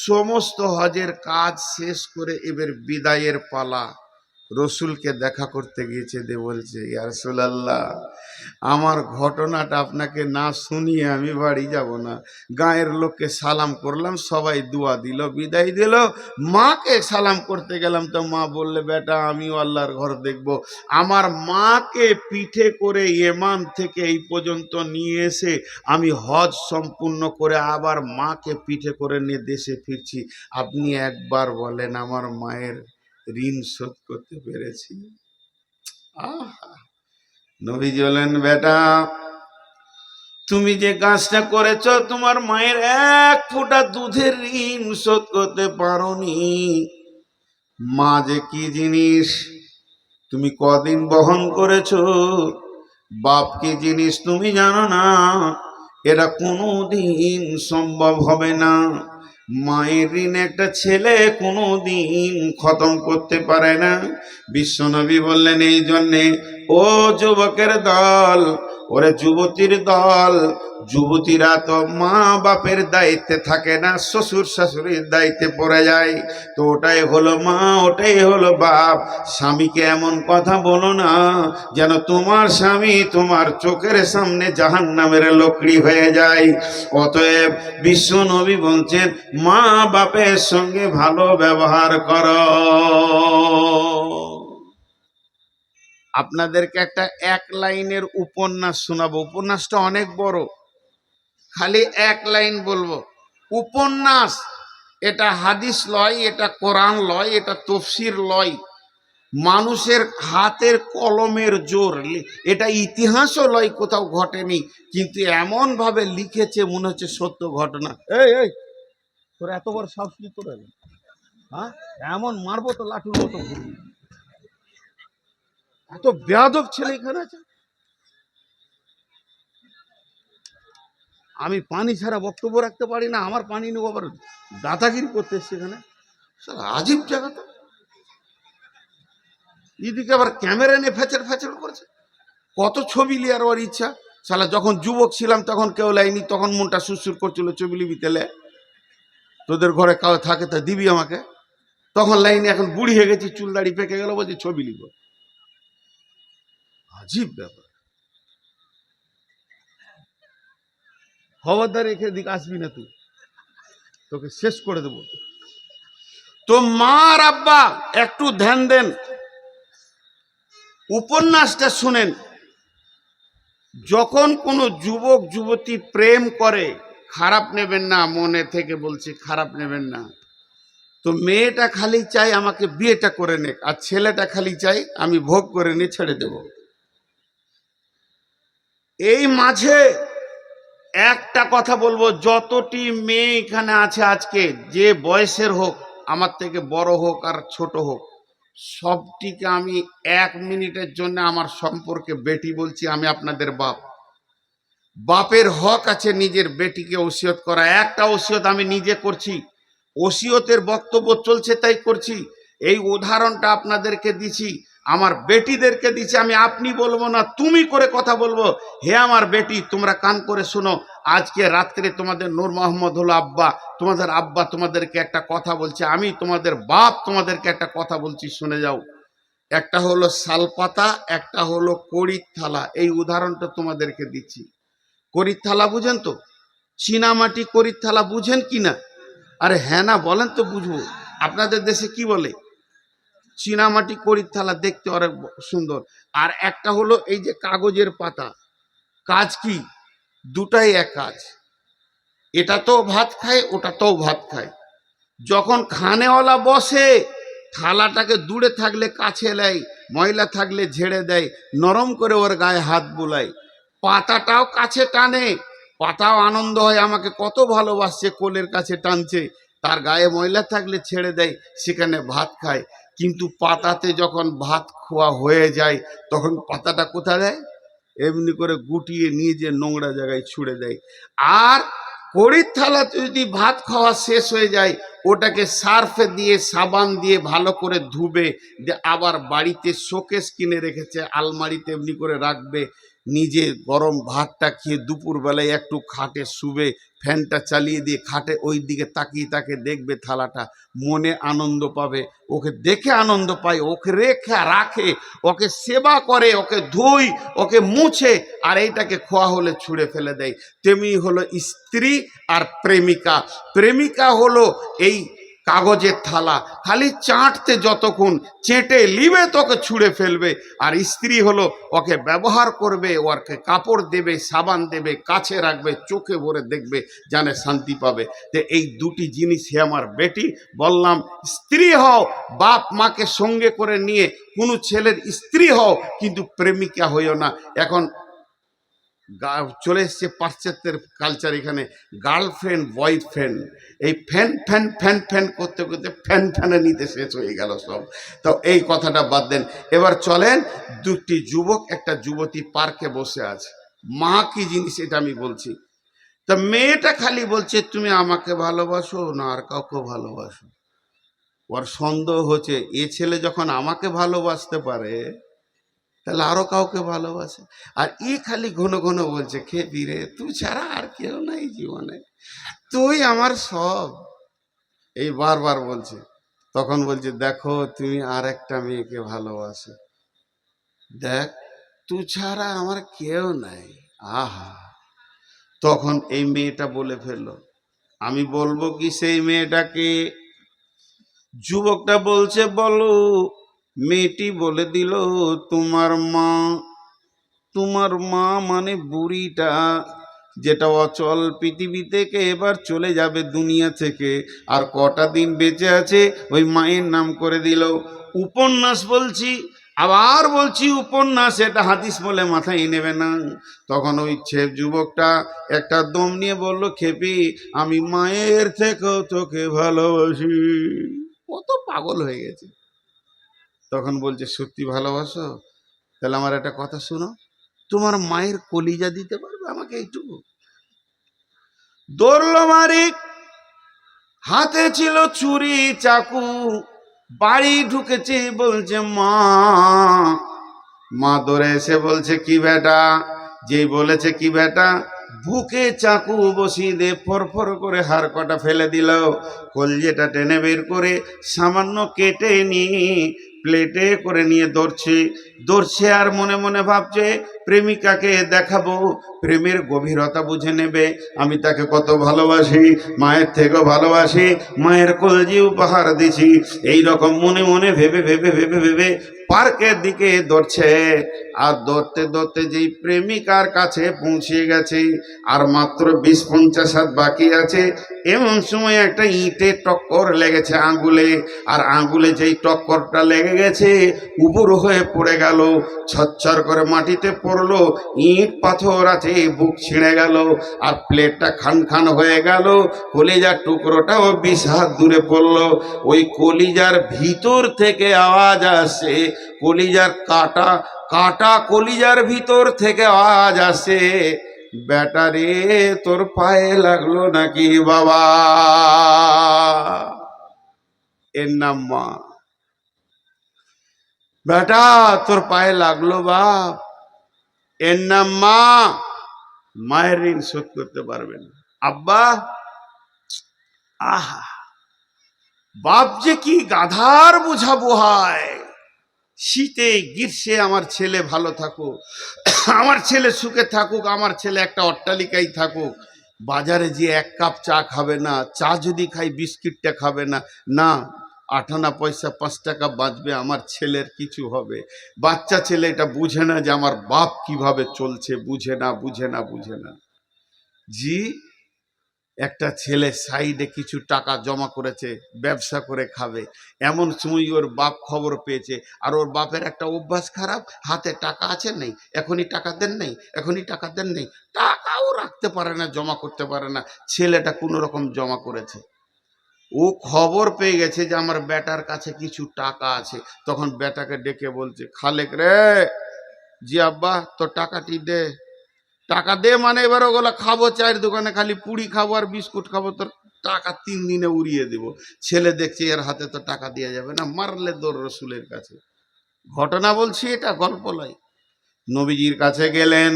সমস্ত হজের কাজ শেষ করে এবার বিদায়ের পালা। রসুলকে দেখা করতে গিয়েছে, দে বলছে ইয়া রাসূলুল্লাহ, আমার ঘটনাটা আপনাকে না শুনিয়ে আমি বাড়ি যাব না। গায়ের লোককে সালাম করলাম, সবাই দোয়া দিল, বিদায় দিল। মাকে সালাম করতে গেলাম তো মা বললে, বেটা আমিও আল্লাহর ঘর দেখব। আমার মাকে পিঠে করে ইমান থেকে এই পর্যন্ত নিয়ে এসে আমি হজ সম্পূর্ণ করে আবার মাকে পিঠে করে নিয়ে দেশে ফিরছি। আপনি একবার বলেন আমার মায়ের ঋণ শোধ করতে পেরেছি? আহা! নবীজি বলেন, বেটা তুমি যে কাজটা করেছ তোমার মায়ের এক ফোঁটা দুধের ঋণ শোধ করতে পারোনি। মা যে কি জিনিস তুমি কদিন বহন করেছ, বাপ কি জিনিস তুমি জানো না। এটা কোনোদিন সম্ভব হবে না। মায়ের ঋণ একটা ছেলে কোনোদিন খতম করতে পারে না। বিশ্বনবী বললেন, এই জন্যে ও যুবকের দল, ওরে যুবতীর দল, যুবতীরা তো মা বাপের দায়িত্বে থাকে না, শ্বশুর শাশুড়ির দায়িত্বে পড়ে যায়। তো ওটাই হলো মা, ওটাই হলো বাপ। স্বামীকে এমন কথা বলো না যেন তোমার স্বামী তোমার চোখের সামনে জাহান্নামের লকড়ি হয়ে যায়। অতএব বিশ্ব নবী বলছেন, মা বাপের সঙ্গে ভালো ব্যবহার করো। আপনাদেরকে একটা এক লাইনের উপন্যাস শোনাবো। উপন্যাসটা অনেক বড়, খালি এক লাইন বলবো। উপন্যাস, এটা হাদিস লয়, এটা কোরআন লয়, এটা তফসির লয়, মানুষের হাতের কলমের জোর। এটা ইতিহাসও লয়, কোথাও ঘটেনি, কিন্তু এমন ভাবে লিখেছে মনে হচ্ছে সত্য ঘটনা। এই এই তোর এত বড় সাহস কি করে? হ্যাঁ, এমন মারবো তো লাঠুর মতো ঘুরবি। এত বেয়াদব ছেলে এখানে আছে। আমি পানি ছাড়া বক্তব্য রাখতে পারি না, আমার পানি নেবো আবার দাদাগিরি করতে এসছে এখানে। আজীব জায়গাটা। এদিকে আবার ক্যামেরা নিয়ে ফ্যাচড় ফ্যাচড় করছে। কত ছবি লিয়ার ওর ইচ্ছা। শালা যখন যুবক ছিলাম তখন কেউ লাইনি, তখন মনটা সুরসুর করছিল, ছবি লিবি তেলে। তোদের ঘরে কাউ থাকে তা দিবি আমাকে, তখন লাইনি। এখন বুড়ি হয়ে গেছি, চুল দাড়ি পেকে গেল, বলছি ছবি লিব। আজীব ব্যাপার। খবরদার রেখে দিকে আসবি না তুই, তোকে শেষ করে দেবো। তো মা আর আব্বা একটু ধ্যান দেন, উপন্যাসটা শুনেন। যখন কোনো যুবক যুবতী প্রেম করে, খারাপ নেবেন না, মনে থেকে বলছি খারাপ নেবেন না, তো মেয়েটা খালি চাই আমাকে বিয়েটা করে নে, আর ছেলেটা খালি চাই আমি ভোগ করে নিয়ে ছেড়ে দেব। এই মাঝে একটা কথা বলবো, যতটি মেয়ে এখানে আছে আজকে, যে বয়সের হোক, আমার থেকে বড় হোক আর ছোট হোক, সবটিকে আমি 1 মিনিটের জন্য আমার সম্পর্কে বেটি বলছি। আমি আপনাদের বাপ, বাপের হক আছে নিজের বেটিকে ওসিয়ত করা। একটা ওসিয়ত আমি নিজে করছি, ওসিয়তের বক্তব্য চলছে তাই করছি। এই উদাহরণটা আপনাদেরকে দিছি, আমার বেটিদেরকে দিছি। আমি আপনি বলবো না, তুমি করে কথা বলবো। হে আমার বেটি, তোমরা কান করে শোনো। আজকে রাত্রে তোমাদের নূর মোহাম্মদ হলো আব্বা, তোমাদের আব্বা তোমাদেরকে একটা কথা বলছে। আমি তোমাদের বাপ তোমাদেরকে একটা কথা বলছি, শুনে যাও। একটা হলো শালপাতা, একটা হলো কড়ির থালা। এই উদাহরণটা তোমাদেরকে দিচ্ছি। কড়ির থালা বুঝেন তো? চীনামাটি কড়ির থালা বুঝেন কি না? আরে হ্যাঁ না বলেন তো বুঝবো। আপনাদের দেশে কি বলে? চীনামাটি কড়ির থালা, দেখতে অনেক সুন্দর। আর একটা হলো এই যে কাগজের পাতা। কাজ কি? দুটাই এক কাজ। এটাতেও ভাত খায়, ওটাতেও ভাত খায়। যখন খানেওয়ালা বসে, থালাটাকে দূরে থাকলে কাছে নেয়, ময়লা থাকলে ঝেড়ে দেয়, নরম করে ওর গায়ে হাত বুলায়, পাতাটাও কাছে টানে, পাতাও আনন্দ হয় আমাকে কত ভালোবাসছে, কোলের কাছে টানছে। তার গায়ে ময়লা থাকলে ছেড়ে দেয়, সেখানে ভাত খায়। কিন্তু পাতাতে যখন ভাত খোয়া হয়ে যায় তখন পাতাটা কোথায় দেয়? এমনি করে গুটিয়ে নিয়ে যে নোংরা জায়গায় ছুঁড়ে দেয়। আর কড়ির থালাতে যদি ভাত খাওয়া শেষ হয়ে যায় ওটাকে সার্ফে দিয়ে সাবান দিয়ে ভালো করে ধুবে, যে আবার বাড়িতে শোকেস কিনে রেখেছে আলমারিতে এমনি করে রাখবে, নিজে গরম ভাতটা খেয়ে দুপুরবেলায় একটু খাটে শুবে, ফ্যানটা চালিয়ে দিয়ে খাটে ওই দিকে তাকিয়ে তাকে দেখবে থালাটা, মনে আনন্দ পাবে, ওকে দেখে আনন্দ পায়, ওকে রেখে রাখে, ওকে সেবা করে, ওকে ধুই, ওকে মুছে, আর এইটাকে খোয়া হলে ছুঁড়ে ফেলে দেয়। তেমনি হলো স্ত্রী আর প্রেমিকা। প্রেমিকা হলো এই কাগজের থালা, খালি চাটতে যতক্ষণ, চেটে লিবে তোকে ছুঁড়ে ফেলবে। আর স্ত্রী হলো ওকে ব্যবহার করবে, ওকে কাপড় দেবে, সাবান দেবে, কাছে রাখবে, চোখে ভরে দেখবে, জানে শান্তি পাবে। তো এই দুটি জিনিস হে আমার বেটি, বললাম স্ত্রী হও, বাপ মাকে সঙ্গে করে নিয়ে কোনো ছেলের স্ত্রী হও, কিন্তু প্রেমিকা হইও না। এখন চলে এসছে পাশ্চাত্যের কালচার, এখানে গার্লফ্রেন্ড বয়ফ্রেন্ড, এই ফ্যান ফ্যান ফ্যান ফ্যান করতে করতে ফ্যান ফ্যানে নিতে শেষ হয়ে গেল সব। তো এই কথাটা বাদ দেন, এবার চলেন। দুটি যুবক একটা যুবতী পার্কে বসে আছে, মা কি জিনিস এটা আমি বলছি। তা মেয়েটা খালি বলছে তুমি আমাকে ভালোবাসো না আর কাউকে ভালোবাসো। ওর সন্দেহ হচ্ছে এ ছেলে যখন আমাকে ভালোবাসতে পারে তাহলে আরো কাউকে ভালোবাসে। আর ই খালি ঘন ঘন বলছে খেপি রে, তুই ছাড়া আর কেউ নাই জীবনে, তুই আমার সব, এই বারবার বলছে। তখন বলছে দেখো তুমি আর একটা মেয়েকে ভালোবাসো, দেখ তুই ছাড়া আমার কেউ নাই। আহা, তখন এই মেয়েটা বলে ফেললো, আমি বলবো কি সেই মেয়েটাকে? যুবকটা বলছে বলো। মেয়েটি বলে দিল তোমার মা। তোমার মা মানে বুড়িটা, যেটা অচল পৃথিবী থেকে এবার চলে যাবে দুনিয়া থেকে, আর কটা দিন বেঁচে আছে ওই মায়ের নাম করে দিল। উপন্যাস বলছি, আবার বলছি উপন্যাস, এটা হাদিস বলে মাথায় নেবে না। তখন ওই যুবকটা একটা দম নিয়ে বলল, খেপি আমি মায়ের থেকেও তোকে ভালোবাসি। কত পাগল হয়ে গেছে। তখন বলছে সত্যি ভালোবাসো? তাহলে আমার একটা কথা শোনো, তোমার মায়ের কলিজা দিতে পারবে আমাকে এইটুকু? দৌড়লো মারিক, হাতে ছিল ছুরি চাকু, বাড়ি ঢুকেছে, বলছে মা। মা দৌড়ে এসে বলছে কি বেটা? যেই বলেছে কি বেটা, বুকে চাকু বসিয়ে দিয়ে ফরফর করে হাড় কটা ফেলে দিল, কলজেটা টেনে বের করে সামান্য কেটে নিয়ে প্লেটে করে নিয়ে দৌড়ছে আর মনে মনে ভাবছে প্রেমিকাকে দেখাবো, প্রেমের গভীরতা বুঝে নেবে, আমি তাকে কত ভালোবাসি, মায়ের থেকেও ভালোবাসি, মায়ের কলজি উপহার দিছি, এই রকম মনে মনে ভেবে ভেবে ভেবে ভেবে পার্কের দিকে দৌড়ছে। আর দৌড়তে দৌড়তে যেই প্রেমিকার কাছে পৌঁছে গেছে, আর মাত্র 20-50 হাত বাকি আছে, এমন সময় একটা ইঁটে টক্কর লেগেছে আঙ্গুলে, আর আঙ্গুলে যেই টক্করটা লেগে গেছে উপর হয়ে পড়ে গেল, ছচ্ছর করে মাটিতে পড়লো, ইট পাথর আছে, বুক ছিঁড়ে গেল, আর প্লেটটা খান খান হয়ে গেল, কলিজার টুকরোটাও 20 হাত দূরে পড়লো। ওই কলিজার ভিতর থেকে আওয়াজ আসে, কলিজার কাটা কাটা কলিজার ভিতর থেকে আওয়াজ আসে, বেটা রে তোর পায়ে লাগলো নাকি বাবা? এর নাম মা। বেটা তোর পায়ে লাগলো বাপ, এর নাম মা। মায়ের ঋণ শোধ করতে পারবেন আব্বা। আহা, বাপ যে কি গাধার বুঝাবো হয়। শীতে গ্রীষ্মে আমার ছেলে ভালো থাকুক, আমার ছেলে সুখে থাকুক, আমার ছেলে একটা অট্টালিকায় থাকুক, বাজারে যে 1 কাপ চা খাবে না, চা যদি খাই বিস্কিটটা খাবে না, না 8 আনা পয়সা 5 টাকা বাঁচবে, আমার ছেলের কিছু হবে। বাচ্চা ছেলে এটা বুঝে না যে আমার বাপ কিভাবে চলছে, বুঝে না বুঝে না বুঝে না। জি একটা ছেলে সাইডে কিছু টাকা জমা করেছে, ব্যবসা করে খাবে। এমন সময় ওর বাপ খবর পেয়েছে। আর ওর বাপের একটা অভ্যাস খারাপ, হাতে টাকা আছে নেই, এখনই টাকা দেন নেই, এখনই টাকা দেন নেই, টাকাও রাখতে পারে না, জমা করতে পারে না। ছেলেটা কোনো রকম জমা করেছে। ও খবর পেয়ে গেছে যে আমার বেটার কাছে কিছু টাকা আছে। তখন বেটাকে ডেকে বলছে, খালেক রে, জি আব্বা তোর টাকাটি দে। টাকা দে মানে এবার ওগুলো খাবো, চায়ের দোকানে খালি পুরি খাবো আর বিস্কুট খাবো, তোর টাকা 3 দিনে উড়িয়ে দেব। ছেলে দেখছে এর হাতে তো টাকা দেওয়া যাবে না, মারলে দৌড় রসুলের কাছে। ঘটনা বলছি, এটা গল্প নয়। নবীজির কাছে গেলেন,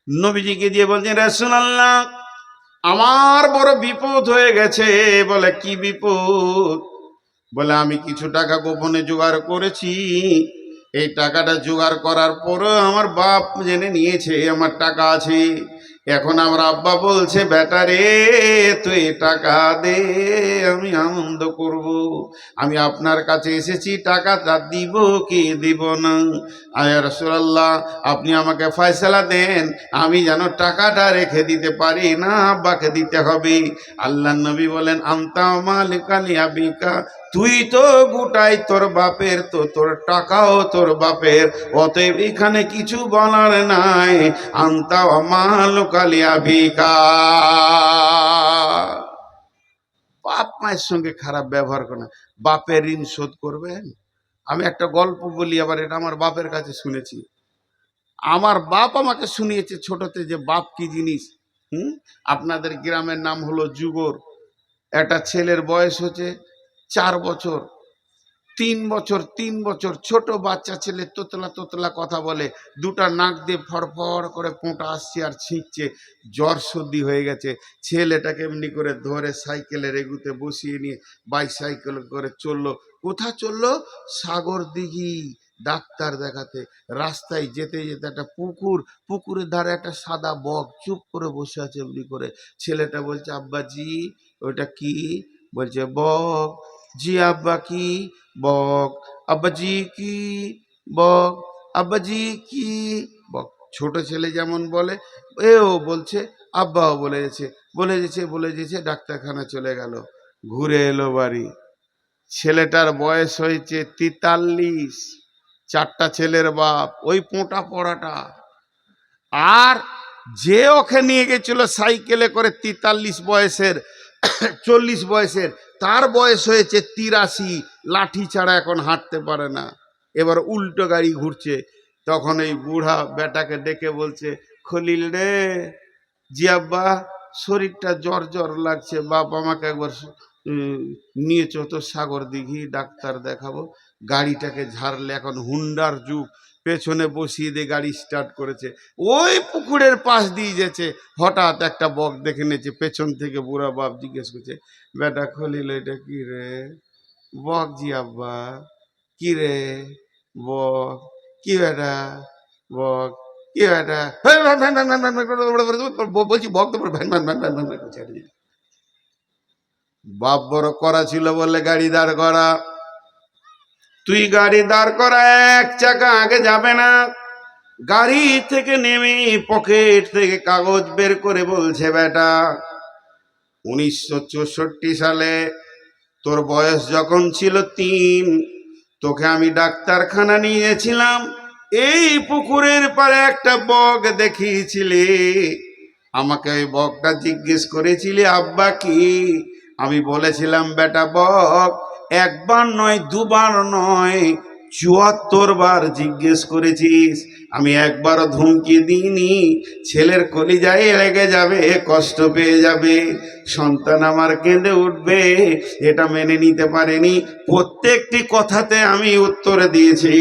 নবীজিকে দিয়ে বলছেন, রাসূলুল্লাহ আমার বড় বিপদ হয়ে গেছে। বলে কি বিপদ? বলে আমি কিছু টাকা গোপনে জোগাড় করেছি। এই টাকাটা জোগাড় করার পরও আমার বাপ জেনে নিয়েছে আমার টাকা আছে। এখন আমার আব্বা বলছে, বেটা রে তুই টাকা দে, আমি আনন্দ করব। আমি আপনার কাছে এসেছি, টাকাটা দিব কি দিব না। আয়া রাসূলুল্লাহ আপনি আমাকে ফয়সালা দেন, আমি যেন টাকাটা রেখে দিতে পারি, না আব্বাকে দিতে হবে। আল্লাহর নবী বলেন, আনতা মালিকাল আবিকা, তুই তো গোটাই তোর বাপের, তো তোর টাকাও তোর বাপের, অতএব এখানে কিছু বলার নাই। আনতা মালুকাল আবিকা। বাপ মায়ের সঙ্গে খারাপ ব্যবহার করে না। বাপের ঋণ শোধ করবেন? আমি একটা গল্প বলি, আবার এটা আমার বাপের কাছে শুনেছি। আমার বাপ আমাকে শুনিয়েছে ছোটতে যে বাপ কি জিনিস। আপনাদের গ্রামের নাম হলো যুগর। একটা ছেলের বয়স হচ্ছে 4 বছর, 3 বছর, 3 বছর, ছোট বাচ্চা ছেলে, তোতলা তোতলা কথা বলে, দুটা নাক দিয়ে ফড়ফড় করে পোঁটা আসছে আর ছিঁচছে, জ্বর সর্দি হয়ে গেছে। ছেলেটাকে এমনি করে ধরে সাইকেলের এগুতে বসিয়ে নিয়ে বাইসাইকেল করে চললো। কোথা চললো? সাগর দিঘি ডাক্তার দেখাতে। রাস্তায় যেতে যেতে একটা পুকুর, পুকুরের ধারে একটা সাদা বক চুপ করে বসে আছে এমনি করে। ছেলেটা বলছে, আব্বাজি ওইটা কি? বলছে বক। জি আব্বা কি? বক। আব্বাজি কি? বক। আব্বাজি কি? বক। ছোট ছেলে যেমন বলে, এও বলছে, আব্বাও বলে গেছে, বলে গেছে, বলে গেছে। ডাক্তারখানা চলে গেল, ঘুরে এলো বাড়ি। ছেলেটার বয়স হয়েছে 43। 4টা ছেলের বাপ, ওই পোঁটা পড়াটা। আর যে ওকে নিয়ে গেছিল সাইকেলে করে 43 বয়সের, 40 বয়সের, তার বয়স হয়েছে 83, লাঠি ছাড়া এখন হাঁটতে পারে না, এবার উল্টো গাড়ি ঘুরছে। তখন এই বুড়া বেটাকে ডেকে বলছে, খলিল রে, জি আব্বা শরীরটা জ্বর জ্বর লাগছে, বাপ আমাকে একবার নিয়ে চো তো সাগর দিঘি, ডাক্তার দেখাবো। গাড়িটাকে ঝাড়লে, এখন হুন্ডার যুগ, পেছনে বসিয়ে দিয়ে গাড়ি স্টার্ট করেছে। ওই পুকুরের পাশ দিয়ে যেছে, হঠাৎ একটা বক দেখে নিয়েছে পেছন থেকে। বুড়া বাপ জিজ্ঞেস করছে, বেটা খলিল এটা কি রে? বক। জি আব্বা। কি রে? বক। কি বেটা? বক। কি বেটা? বলছি বক তো van van van van van করছে। বাপ বড় করা ছিল বলে গাড়ি দাঁড় করা। তুই গাড়ি দাঁড় করা, এক চাকা আগে যাবে না। গাড়ি থেকে নেমে পকেট থেকে কাগজ বের করে বলছে, বেটা 1964 সালে তোর বয়স যখন ছিল 3, তোকে আমি ডাক্তারখানা নিয়েছিলাম। এই পুকুরের পাড়ে একটা বক দেখিয়েছিলি, আমাকে ওই বকটা জিজ্ঞেস করেছিলি আব্বা কি? আমি বলেছিলাম বেটা বক। একবার নয়, দুবার নয়, 74 বার জিজ্ঞেস করেছিস। আমি একবারও ধমকি দিইনি। ছেলের কলিজায় লেগে যাবে, কষ্ট পেয়ে যাবে, সন্তান আমার কেঁদে উঠবে, এটা মেনে নিতে পারেনি। প্রত্যেকটি কথাতে আমি উত্তর দিয়েছি।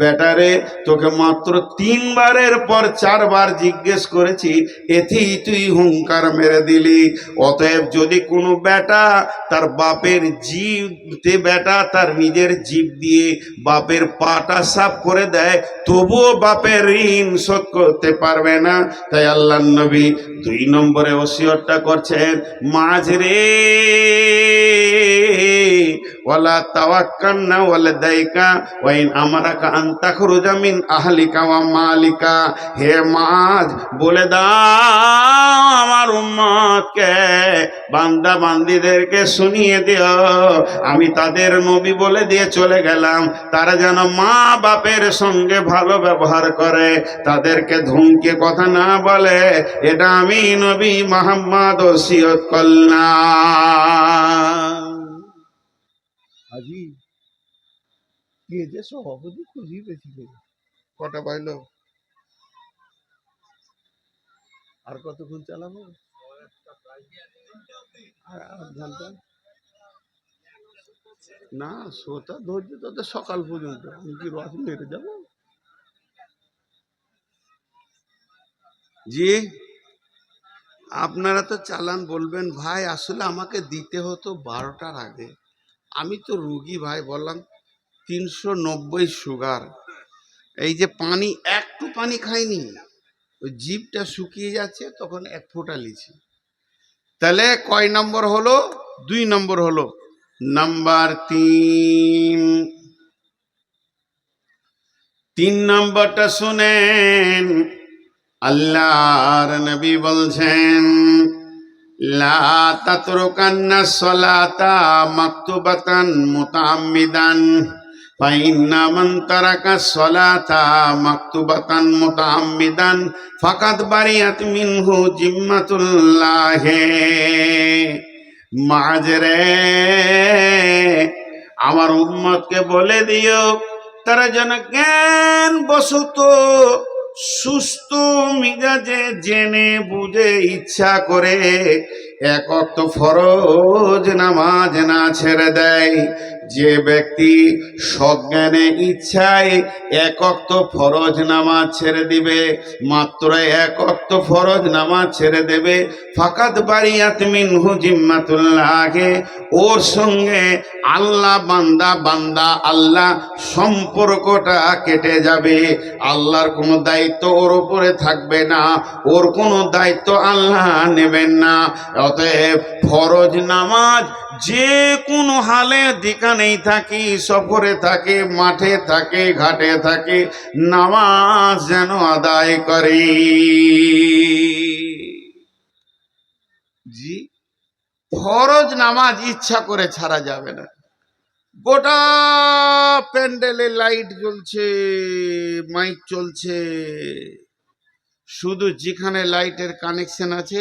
বেটারে তোকে মাত্র 3 বারের পর 4 বার জিজ্ঞেস করেছি, এতেই তুই হুঙ্কার মেরে দিলি। অতএব যদি কোনো বেটা তার বাপের জিভতে, বেটা তার নিজের জিভ দিয়ে বাপের পাটা সাফ করে দেয়, তবুও বাপের ঋণ শোধ করতে পারবে না। তাই আল্লাহর নবী 2 নম্বরে ওসিয়তটা করছেন, মাঝ রে ওয়ালা তাওয়াক্কালনা ওয়ালাদাইকা ওয়া ইন আমারাকা আন তাখরুজা মিন আহলিকা ওয়া মালিকা। হে মাজ, বলে দাও আমার উম্মতকে, বান্দা বান্দীদেরকে শুনিয়ে দিও, আমি তাদের নবী বলে দিয়ে চলে গেলাম, তারা যেন মা বাপের সঙ্গে ভালো ব্যবহার করে, তাদেরকে ধমকে কথা না বলে। এটা আমি নবী মুহাম্মদ ওসিয়ত করলাম। আজি কে যে সভাপতি খুঁজি পেয়েছিল, কটা পাইল? আর কতক্ষণ চালাবো? না, শোটা ধৈর্য তোদের সকাল পর্যন্ত, আমি কি রস মেরে যাবো? জি, আপনারা তো চালান বলবেন ভাই, আসলে আমাকে দিতে হতো 12টার আগে, আমি তো রুগী ভাই, বললাম 390 সুগার, এই যে পানি, একটু পানি খাইনি, ওই জিভটা শুকিয়ে যাচ্ছে, তখন এক ফোঁটা লিছি। তাহলে কয় নম্বর হলো? 2 নম্বর হলো। নাম্বার 3 নম্বরটা শুনেন। আল্লাহর নবী বলছেন, লা তাতরুকান্না সলাতা মাকতুবাতান মুতাআম্মিদান ফাইন্না মান তারাকা সলাতা মাকতুবাতান মুতাআম্মিদান ফাকাদ বারিয়াত মিনহু জিম্মাতুল্লাহি। মাজরে, আমার উম্মতকে বলে দিও, তারা যেন জ্ঞান বশত সুস্থ মিজাজে জেনে বুঝে ইচ্ছা করে এক ওয়াক্ত ফরজ নামাজ না ছেড়ে দেয়। যে ব্যক্তি সজ্ঞানে ইচ্ছায় এক ওয়াক্ত ফরজ নামাজ ছেড়ে দিবে, মাত্র এক ওয়াক্ত ফরজ নামাজ ছেড়ে দেবে, ফাকাত বারিয়াত মিনহু জিম্মাতুল্লাহি, ওর সঙ্গে আল্লাহ বান্দা আল্লাহ সম্পর্কটা কেটে যাবে। আল্লাহর কোনো দায়িত্ব ওর উপরে থাকবে না, ওর কোনো দায়িত্ব আল্লাহ নেবেন না। অতএব ফরজ নামাজ যে কোনো হালে যেখানেই থাকি, সফরে থাকে, মাঠে থাকে, ঘাটে থাকে, নামাজ যেন আদায় করে। জি, ফরজ নামাজ ইচ্ছা করে ছাড়া যাবে না। গোটা প্যান্ডেলে লাইট জ্বলছে, মাইক চলছে, শুধু যেখানে লাইটের কানেকশন আছে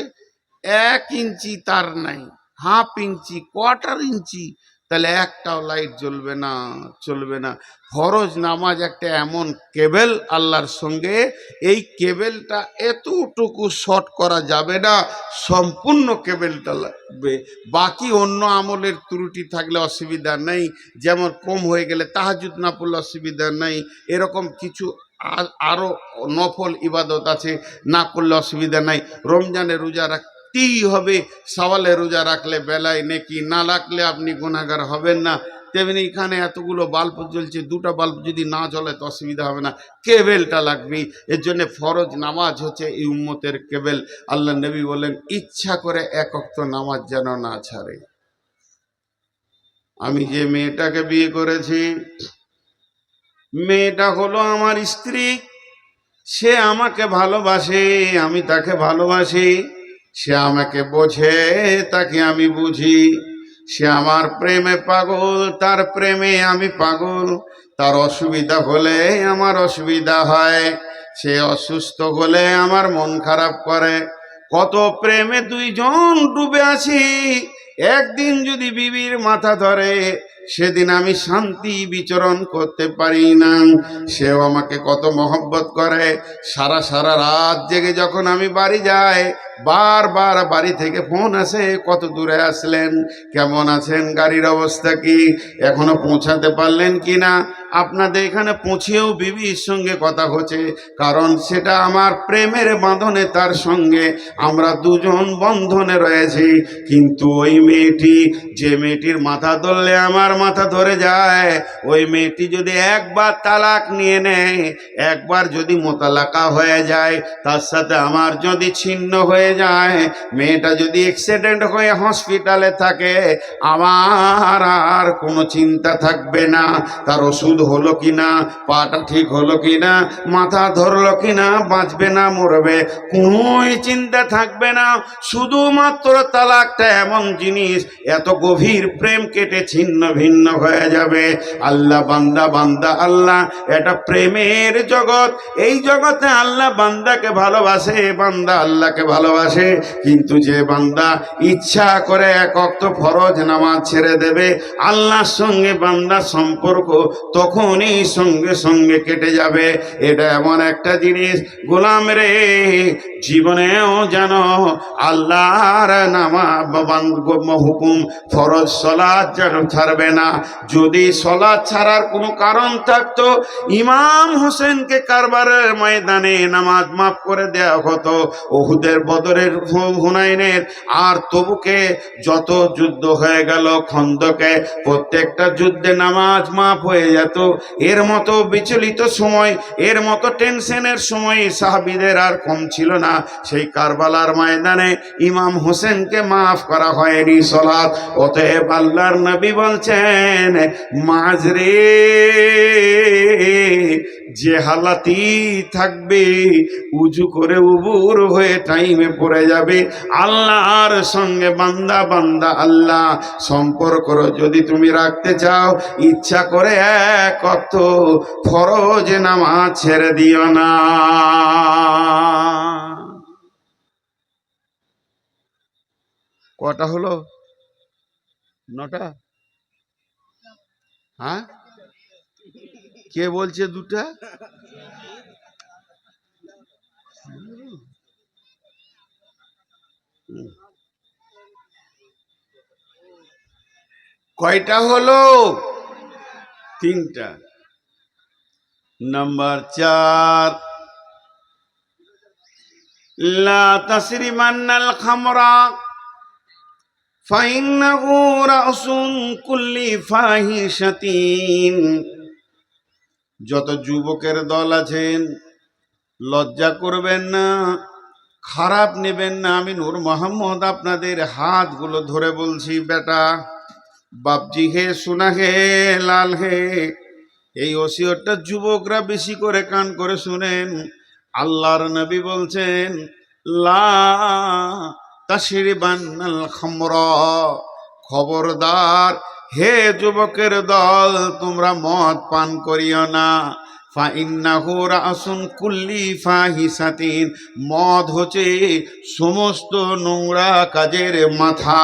1 ইঞ্চি তার নাই, হাফ ইঞ্চি, কোয়ার্টার ইঞ্চি, তাহলে একটাও লাইট জ্বলবে না, চলবে না। ফরজ নামাজ একটা এমন কেবল আল্লাহর সঙ্গে, এই কেবলটা এতটুকু শর্ট করা যাবে না, সম্পূর্ণ কেবলটা লাগবে। বাকি অন্য আমলের ত্রুটি থাকলে অসুবিধা নেই, যেমন কম হয়ে গেলে তাহাজ্জুদ না পড়লে অসুবিধা নেই, এরকম কিছু আরো নফল ইবাদত আছে, না করলে অসুবিধা নাই। রমজানে রোজা রাখতেই হবে, সওয়ালে রোজা রাখলে বেলায় নেকি, না রাখলে আপনি গুনাহগার হবেন না। তেমনি এখানে এতগুলো বাল্ব জ্বলছে, 2টা বাল্ব যদি না জ্বলে তো অসুবিধা হবে না, কেবেলটা লাগবেই। এর জন্য ফরজ নামাজ হচ্ছে এই উম্মতের কেবেল। আল্লাহ নবী বলেন, ইচ্ছা করে এক ওয়াক্ত নামাজ যেন না ছাড়ে। আমি যে মেয়েটাকে বিয়ে করেছি, মেয়েটা হলো আমার স্ত্রী, সে আমাকে ভালোবাসে, আমি তাকে ভালোবাসি, সে আমাকে বোঝে, তাকে আমি বুঝি, সে আমার প্রেমে পাগল, তার প্রেমে আমি পাগল। তার অসুবিধা হলে আমার অসুবিধা হয়, সে অসুস্থ হলে আমার মন খারাপ করে। কত প্রেমে 2 জন ডুবে আছি, একদিন যদি বিবির মাথা ধরে, সেদিন আমি শান্তি বিচরণ করতে পারি না। সেও আমাকে কত মহব্বত করে, সারা রাত জেগে যখন আমি বাড়ি যাই, বারবার বাড়ি থেকে ফোন আসে, কত দূরে আসলেন, কেমন আছেন, গাড়ির অবস্থা কি, এখনো পৌঁছাতে পারলেন কি না। আপনাদের এখানে পৌঁছেও বিবির সঙ্গে কথা হচ্ছে, কারণ সেটা আমার প্রেমের বাঁধনে, তার সঙ্গে আমরা 2 জন বন্ধনে রয়েছি। কিন্তু ওই মেয়েটি, যে মেয়েটির মাথা ধরলে আমার মাথা ধরে যায়, ওই মেয়েটি যদি একবার তালাক নিয়ে নেয়, একবার যদি মোতালাকা হয়ে যায়, তার সাথে আমার যদি ছিন্ন হয়ে যায়, মেয়েটা যদি অ্যাক্সিডেন্ট হয়ে হসপিটালে থাকে, আমার আর কোনো চিন্তা থাকবে না তার ওষুধ হলো কিনা, পাটা ঠিক হলো কিনা, মাথা ধরলো কিনা, বাঁচবে না মরবে, কোনোই চিন্তা থাকবে না। শুধুমাত্র তালাকটা এমন জিনিস, এত গভীর প্রেম কেটে ছিন্ন ভিন্ন হয়ে যাবে। আল্লাহ বান্দা বান্দা আল্লাহ, এটা প্রেমের জগৎ। এই জগতে আল্লাহ বান্দাকে ভালোবাসে, বান্দা আল্লাহকে ভালোবাসে। কিন্তু যে বান্দা ইচ্ছা করে এক ওয়াক্ত ফরজ নামাজ ছেড়ে দেবে, আল্লাহর সঙ্গে বান্দার সম্পর্ক তখনই সঙ্গে সঙ্গে কেটে যাবে। এটা এমন একটা জিনিস গোলাম রে, জীবনেও জানো আল্লাহর হুকুম ফরজ সলাৎ যেন ছাড়বে না। যদি সলাৎ ছাড়ার কোনো কারণ থাকতো, ইমাম হোসেনকে কারবারের ময়দানে নামাজ মাফ করে দেওয়া হতো। উহুদের, বদরের, হুনাইনের আর তবুকে যত যুদ্ধ হয়ে গেল, খন্দকে, প্রত্যেকটা যুদ্ধে নামাজ মাফ হয়ে যেত। এর মতো বিচলিত সময়, এর মতো টেনশনের সময় সাহাবীদের আর কম ছিল না। সেই কারবালার ময়দানে ইমাম হোসেনকে মাফ করা হয়নি সলাৎ। অতএব আল্লাহর নবী বলছেন, মাঝরে যে হালাতি থাকবে, উজু করে উবুর হয়ে টাইমে পড়ে যাবে। আল্লাহর সঙ্গে বান্দা বান্দা আল্লাহ সম্পর্ক যদি তুমি রাখতে চাও, ইচ্ছা করে এক ওয়াক্ত ফরজ নামাজ ছেড়ে দিও না। কটা হলো? 9টা? হ্যাঁ, কে বলছে 2টা? কয়টা হলো? 3টা। নাম্বার 4, লা তাসরিমান্নাল খামরা ফাইন্নাহু রাসুন কুল্লি ফাহিশাতিন। যত যুবকের দল আছেন, লজ্জা করবেন না, খারাপ নেবেন না। আমি নূর মোহাম্মদ আপনাদের হাতগুলো ধরে বলছি, বেটা বাপজি হে, শোনা হে, লাল হে, এই ওসিয়তটা যুবকরা বেশি করে কান করে শুনেন। আল্লাহর নবী বলছেন, লা তাশরিবান্নাল খামরা, খবরদার হে যুবকের দল, তোমরা মদ পান করিও না। ফাইন্নাহু রাসুন কুল্লি ফাহিশাতিন, মদ হচ্ছে সমস্ত নোংরা কাজের মাথা।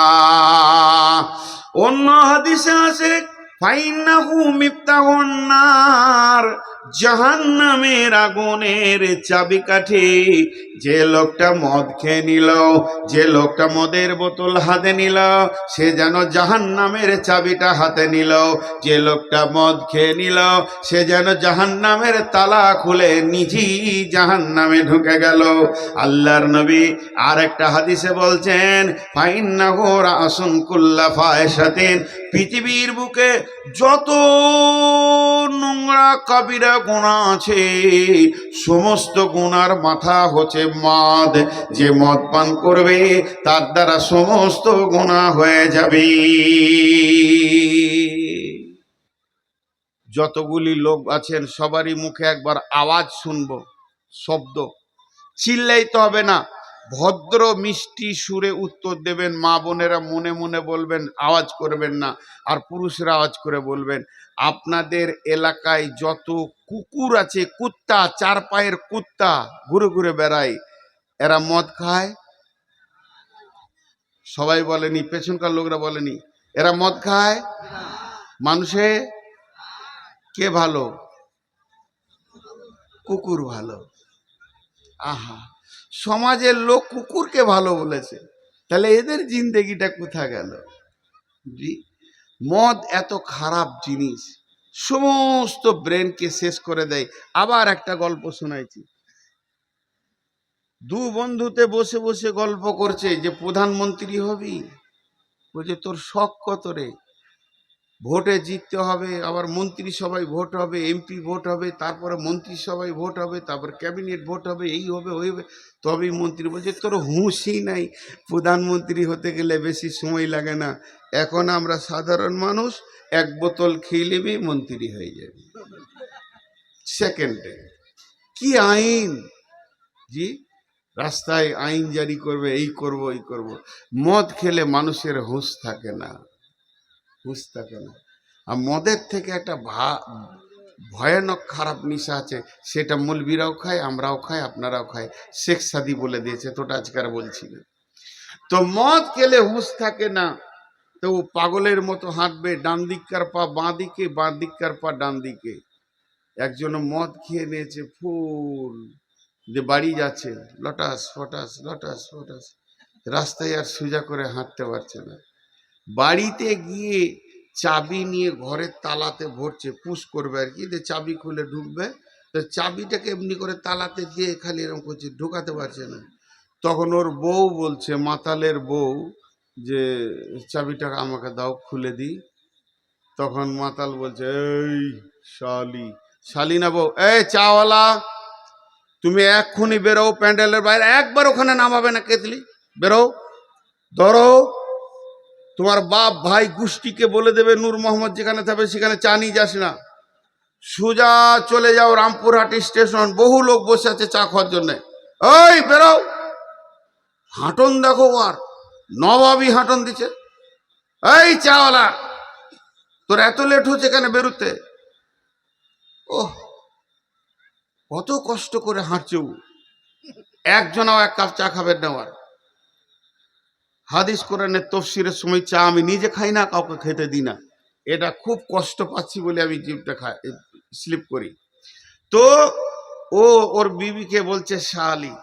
অন্য হাদিসে আছে, ফাইন্নাহু মিফতাহুন নার, জাহান্নামের আগুনের চাবিকাঠি। যে লোকটা মদ খেয়ে নিল, যে লোকটা মদের বোতল হাতে নিল, সে যেন জাহান্নামের চাবিটা হাতে নিল। যে লোকটা মদ খেয়ে নিল, সে যেন জাহান্নামের তালা খুলে নিজেই জাহান্নামে ঢুকে গেল। আল্লাহর নবী আর একটা হাদিসে বলছেন, ফাইন্নাহু রাসুন কুল্লা ফাহিশাতিন, পৃথিবীর বুকে যত নোংরা কাবিরা গুনাহ আছে, সমস্ত গুনার মাথা হচ্ছে মদ। যে মদ পান করবে, তার দ্বারা সমস্ত গুনাহ হয়ে যাবে। যতগুলি লোক আছেন সবারই মুখে একবার আওয়াজ শুনবো, শব্দ। চিল্লাইতে হবে না, ভদ্র মিষ্টি সুরে উত্তর দেবেন। মা বোনেরা মনে মনে বলবেন, আওয়াজ করবেন না। আর পুরুষরা আওয়াজ করে বলবেন, আপনাদের এলাকায় যত কুকুর আছে, কুত্তা, 4 পায়ের কুত্তা ঘুরে ঘুরে বেড়ায়, এরা মদ খায়? সবাই বলেনি, পেছনকার লোকরা বলেনি, এরা মদ খায়? মানুষে কে ভালো? কুকুর ভালো। আহা, সমাজের লোক কুকুরকে ভালো বলেছে, তাহলে এদের জিন্দেগিটা কোথা গেল? জি, মদ এত খারাপ জিনিস, সমস্ত ব্রেনকে শেষ করে দেয়। আবার একটা গল্প শোনাইছি, 2 বন্ধুতে বসে বসে গল্প করছে যে প্রধানমন্ত্রী হবি। বলছে, তোর শখ কত রে? ভোটে জিততে হবে, আবার মন্ত্রিসভায় ভোট হবে, এমপি ভোট হবে, তারপরে মন্ত্রিসভায় ভোট হবে, তারপর ক্যাবিনেট ভোট হবে, এই হবে ওই হবে, তবেই মন্ত্রী। বলছে তোর হুঁশই নাই, প্রধানমন্ত্রী হতে গেলে বেশি সময় লাগে না, এখন আমরা সাধারণ মানুষ এক বোতল খেয়ে নেবেই মন্ত্রী হয়ে যাবে সেকেন্ডে। কি আইন জি, রাস্তায় আইন জারি করবে, এই করব এই করব। মদ খেলে মানুষের হুঁশ থাকে না, হুঁশ থাকে না। আর মদের থেকে একটা ভয়ানক খারাপ নেশা আছে, সেটা মৌলবীরাও খায়, আমরাও খাই, আপনারাও খাই। শেখ সাদি বলে দিয়েছে, তোটা আজকার বলছি না। তো মদ খেলে হুঁশ থাকে না, তো ও পাগলের মতো হাঁটবে, ডান দিককার পা বাঁ দিকে, বাঁ দিককার পা ডান দিকে। একজন মদ খেয়ে নিয়েছে ফুল, যে বাড়ি যাচ্ছে, লটাস ফটাস লটাস ফটাস, রাস্তায় আর সোজা করে হাঁটতে পারছে না। বাড়িতে গিয়ে চাবি নিয়ে ঘরের তালাতে ভরছে, পুশ করবে আর কি, যে চাবি খুলে ঢুকবে, তো চাবিটাকে এমনি করে তালাতে দিয়ে খালি এরকম করছে, ঢোকাতে পারছে না। তখন ওর বউ বলছে, মাতালের বউ, যে চাবিটা আমাকে দাও, খুলে দিই। তখন মাতাল বলছে, এই শালি, শালি না বউ, এই চাওয়ালা, তুমি এক্ষুনি বেরো প্যান্ডেলের বাইরে, একবার ওখানে নামাবে না কেতলি, বেরো, ধরো তোমার বাপ ভাই গোষ্ঠীকে বলে দেবে নূর মোহাম্মদ যেখানে থাকবে সেখানে চা নিয়ে যাস না, সোজা চলে যাও রামপুরহাটি স্টেশন, বহু লোক বসে আছে চা খাওয়ার জন্য, ওই বেরো। হাঁটন দেখো, আর নবাবী হাঁটন দিচ্ছে, এই চাওয়ালা তোর এত লেট হচ্ছে কেন বেরোতে? ওহ, কত কষ্ট করে হাঁটছে ও, একজনাও এক কাপ চা খাবেন না। আর হাদিস কোরআনের তফসিরের সময় চা আমি নিজে খাই না, কাউকে খেতে দিই না, এটা খুব কষ্ট পাচ্ছি বলে আমি জিভটা খাই, স্লিপ করি। তো ও ওর বিবিকে বলছে, শালি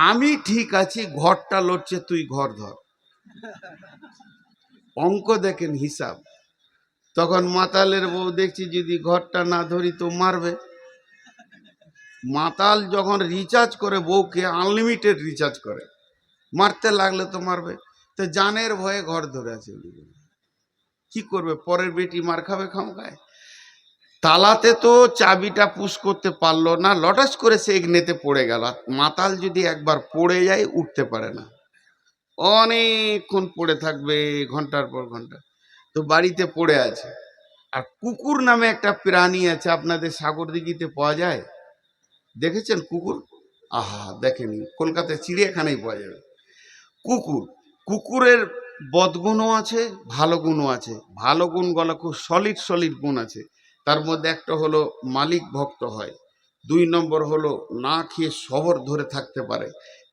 আমি ঠিক আছি, ঘরটা লড়ছে, তুই ঘর ধর। অঙ্ক দেখেন, হিসাব। তখন মাতালের বউ দেখছি যদি ঘরটা না ধরি তো মারবে। মাতাল যখন রিচার্জ করে বউকে, আনলিমিটেড রিচার্জ করে, মারতে লাগলে তো মারবে। তো জানের ভয়ে ঘর ধরে আছে, কি করবে, পরের বেটি মার খাবে খামখায়। তালাতে তো চাবিটা পুশ করতে পারলো না, লটাস করে সে এগনেতে পড়ে গেল। মাতাল যদি একবার পড়ে যায় উঠতে পারে না, অনেকক্ষণ পড়ে থাকবে, ঘন্টার পর ঘন্টা। তো বাড়িতে পড়ে আছে। আর কুকুর নামে একটা প্রাণী আছে, আপনাদের সাগরদিঘিতে পাওয়া যায়, দেখেছেন কুকুর? আহা, দেখেনি, কলকাতায় চিড়িয়াখানায় পাওয়া যাবে কুকুর। কুকুরের বদগুণও আছে, ভালো গুণও আছে। ভালো গুণগুলো খুব সলিড সলিড গুণ আছে। তার মধ্যে একটা হলো মালিক ভক্ত হয়, 2 নম্বর হলো না খেয়ে সবর ধরে থাকতে পারে।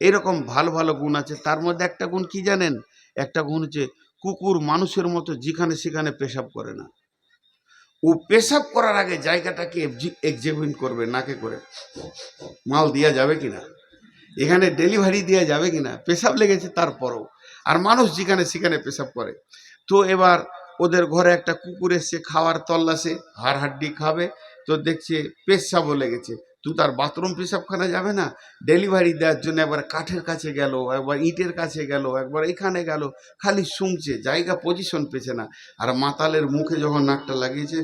এরকম ভালো ভালো গুণ আছে। তার মধ্যে একটা গুণ কি জানেন? একটা গুণ হচ্ছে কুকুর মানুষের মতো যেখানে সেখানে পেশাব করে না। ও পেশাব করার আগে জায়গাটাকে এক্সামিন করবে, নাকে করে মাল দেওয়া যাবে কিনা, এখানে ডেলিভারি দেওয়া যাবে কিনা, পেশাব লেগেছে তারপরও। আর মানুষ যেখানে সেখানে পেশাব করে। তো এবার ওদের ঘরে একটা কুকুর এসছে, খাওয়ার তল্লাশে, হাড় হাড্ডি খাবে, তো দেখছে পেশাবও লেগেছে। তুই তার বাথরুম পেশাবখানা যাবে না, ডেলিভারি দেওয়ার জন্য একবার কাঠের কাছে গেল, একবার ইটের কাছে গেল, একবার এখানে গেল, খালি শুনছে, জায়গা পজিশন পেছে না। আর মাতালের মুখে যখন নাকটা লাগিয়েছে,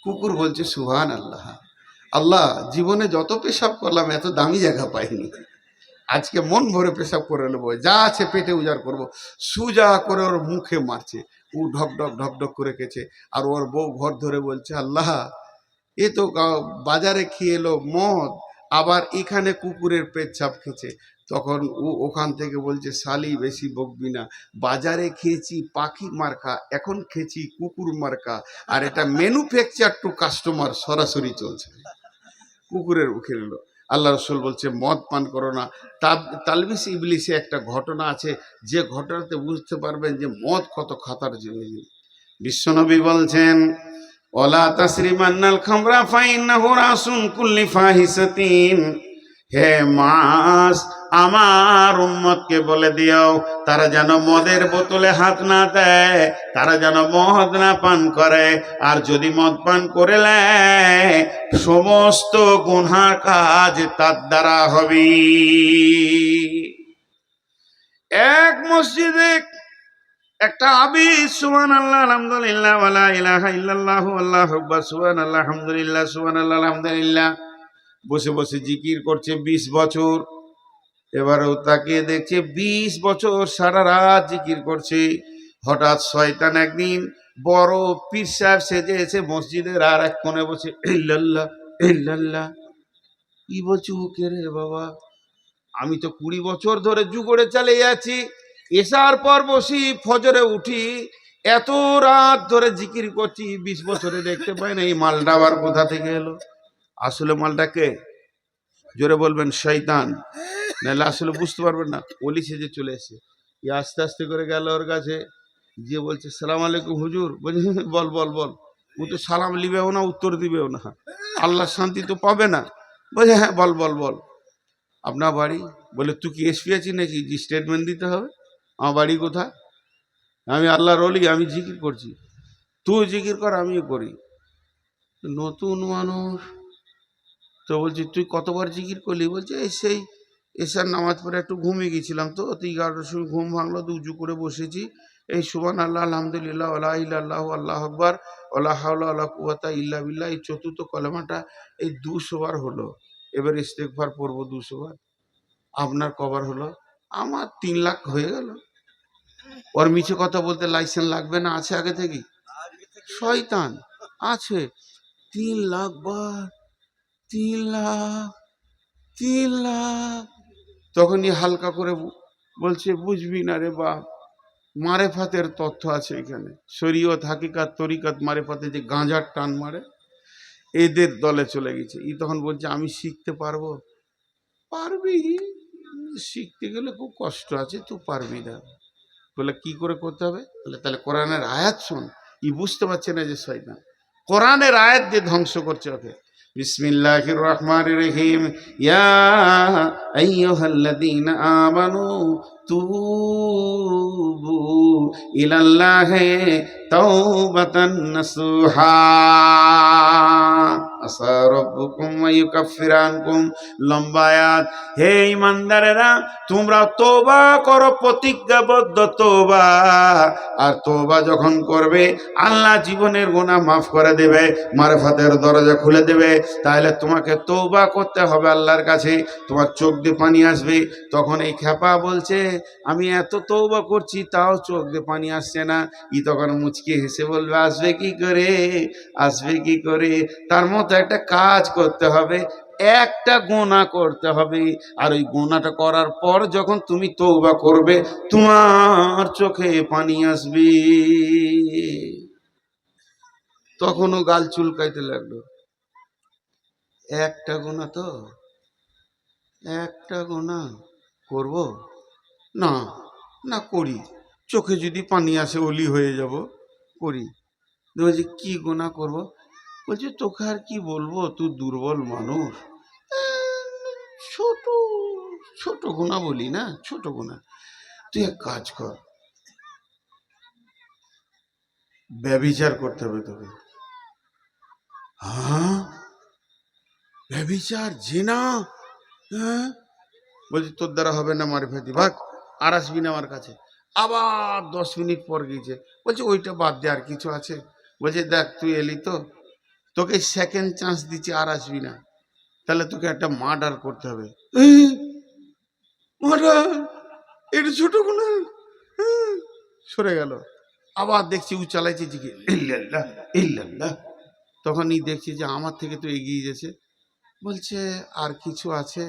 কুকুর বলছে সুবহান আল্লাহ, আল্লাহ জীবনে যত পেশাব করলাম এত দামি জায়গা পাইনি, আজকে মন ভরে পেশাব করে নেবো, যা আছে পেটে উজাড় করবো। সুজা করে ওর মুখে মারছে, ও ঢকঢক ঢকঢক করে খেছে। আর ওর বউ ঘর ধরে বলছে, আল্লাহ এ তো বাজারে খেয়ে এলো মদ, আবার এখানে কুকুরের পেচ্ছাপ খেছে। তখন ও ওখান থেকে বলছে, শালি বেশি বকবি না, বাজারে খেয়েছি পাখি মার্কা, এখন খেয়েছি কুকুর মার্কা, আর এটা ম্যানুফ্যাকচার টু কাস্টমার সরাসরি চলছে, কুকুরের মুখে এলো। আল্লাহ রসুল বলছে মদ পান করো না। তালবিস ইবলিসে একটা ঘটনা আছে, যে ঘটনাতে বুঝতে পারবেন যে মদ কত খাতার জিনিস। বিশ্বনবী বলছেন, ওলা তাসরিমান্নাল খামরা ফাইন্নাহু রাসুন কুল্লি ফাহিসাতিন। হে মাস, আমার উম্মতকে বলে দিও তারা যেন মদের বোতলে হাত না দেয়, তারা যেন মদ না পান করে। আর যদি মদ পান করে নেয়, সমস্ত গুনাহ কাজ তার দ্বারা হবে। এক মসজিদে একটা আবিদ সুবহানাল্লাহ আলহামদুলিল্লাহ ওয়ালা ইলাহা ইল্লাল্লাহু আল্লাহু আকবার সুবহানাল্লাহ আলহামদুলিল্লাহ সুবহানাল্লাহ আলহামদুলিল্লাহ বসে বসে জিকির করছে 20 বছর। এবারেও তাকে দেখছে 20 বছর সারা রাত জিকির করছে। হঠাৎ শয়তান একদিন বড় পীর সাহেব সেজে এসে মসজিদের আর এক কোণে বসে ইল্লাল্লাহ ইল্লাল্লাহ। কি বলছো কে রে বাবা? আমি তো 20 বছর ধরে যুগড়ে চালিয়ে যাচ্ছি, এসার পর বসি ফজরে উঠি, এত রাত ধরে জিকির করছি, 20 বছরে দেখতে পাই না। এই মালটা আবার কোথা থেকে এলো? আসলে মালটা কে? জোরে বলবেন শয়তান, নাহলে আসলে বুঝতে পারবেন না। ওলি সেজে চলে এসে আস্তে আস্তে করে গেল ওর কাছে, যে বলছে সালাম আলাইকুম হুজুর। বলছে বল বল বল। ও তো সালাম লিবেও না, উত্তর দিবেও না, আল্লাহর শান্তি তো পাবে না। বলছে হ্যাঁ বল বল বল। আপনার বাড়ি? বলে তুই কি এসপি আছিস নাকি যে স্টেটমেন্ট দিতে হবে? আমার বাড়ি কোথায়? আমি আল্লাহর ওলি, আমি জিকির করছি। তুই জিকির কর, আমিও করি। নতুন মানুষ তো বলছি তুই কতবার জিকির করলি? বলছে এই সেই এসার নামাজ পড়ে একটু ঘুমিয়ে গেছিলাম, তো 11টার সময় ঘুম ভাঙলো, তো উঁচু করে বসেছি, এই সুবহানাল্লাহ আলহামদুলিল্লাহ ওয়ালা ইলাহা ইল্লাল্লাহু আল্লাহু আকবার ওয়ালা হাওলা ওয়ালা কুওয়াতা ইল্লা বিল্লাহ, এই চতুর্থ কলেমাটা এই 200 বার হলো। এবার ইস্তেগফার পড়বো 200 বার। আপনার কবার হলো? আমার 3 লাখ হয়ে গেল। ওর মিছে কথা বলতে লাইসেন্স লাগবে না, আছে আগে থেকে। শয়তান আছে। 3 লাখ বার, 3 লাখ, 3 লাখ। তখনই হালকা করে বলছে বুঝবি না রে বাপ, মারেফাতের তথ্য আছে এখানে। শরীয়ত হাকিকাত তরিকাত মারেফাতে যে গাঁজার টান মারে, এদের দলে চলে গেছে। ই তখন বলছে আমি শিখতে পারবো। পারবি, শিখতে গেলে খুব কষ্ট আছে, তুই পারবি না। বলে কি করে করতে হবে? বলে তাহলে কোরআনের আয়াত শোন। ই বুঝতে পারছে না যে শয়তান কোরআনের আয়াত দিয়ে ধ্বংস করছে ওকে। বিসমিল্লাহির রহমানির রহিম। ইয়া আইয়ুহাল্লাযীনা আমানু তুবু ইলাল্লাহি তাওবাতান নাসুহা আসা রাব্বুকুম ওয়া ইউকাফফিরু আনকুম। লম্বা আয়াত। হে ঈমানদারেরা, তোমরা তওবা করো, প্রতিজ্ঞাবদ্ধ তওবা। আর তওবা যখন করবে আল্লাহ জীবনের গুনাহ মাফ করে দেবে, মারফাতের দরজা খুলে দেবে। তাহলে তোমাকে তওবা করতে হবে আল্লাহর কাছে। তোমার চোখ দিয়ে পানি আসবে। তখন এই খেপা বলছে আমি এত তওবা করছি তাও চোখ দিয়ে পানি আসছে না। ই তখন মুচকি হেসে বলবে আসবে কি করে, আসবে কি করে? তার মতো একটা কাজ করতে হবে, একটা গুনাহ করতে হবে। আর ওই গুনাহটা করার পর যখন তুমি তওবা করবে তোমার চোখে পানি আসবে। তখনও গাল চুলকাইতে লাগলো। একটা গুনাহ, তো একটা গুনাহ করব না, না করি, চোখে যদি পানি আসে ওলি হয়ে যাব, করি। বলছি কি গুনাহ করব? বলছে তোকে আর কি বলবো, তুই দুর্বল মানুষ। ছোট ছোট গুনাহ বলি না, ছোট গুনাহ। তুই এক কাজ কর, ব্যভিচার করতে হবে তোকে। হ্যাঁ, ব্যভিচার, জিনা? হ্যাঁ। বলছি তোর দ্বারা হবে না, মারে ফেলতি, ভাগ, আর আসবি না আমার কাছে। আবার 10 মিনিট পর গিয়েছে। বলছে ওইটা বাদ দে, আর কিছু আছে? বলছে দেখ তুই এলি তো, তোকে সেকেন্ড চান্স দিচ্ছি, আর আসবি না। তাহলে তোকে একটা মার্ডার করতে হবে। মার্ডার? এটা ছোট গুনাহ। সরে গেল। আবার দেখছি ও চালাইছে জিকে ইল্লাল্লাহ ইল্লাল্লাহ। তখনই দেখছি যে আমার থেকে তো এগিয়ে গেছে। বলছে আর কিছু আছে?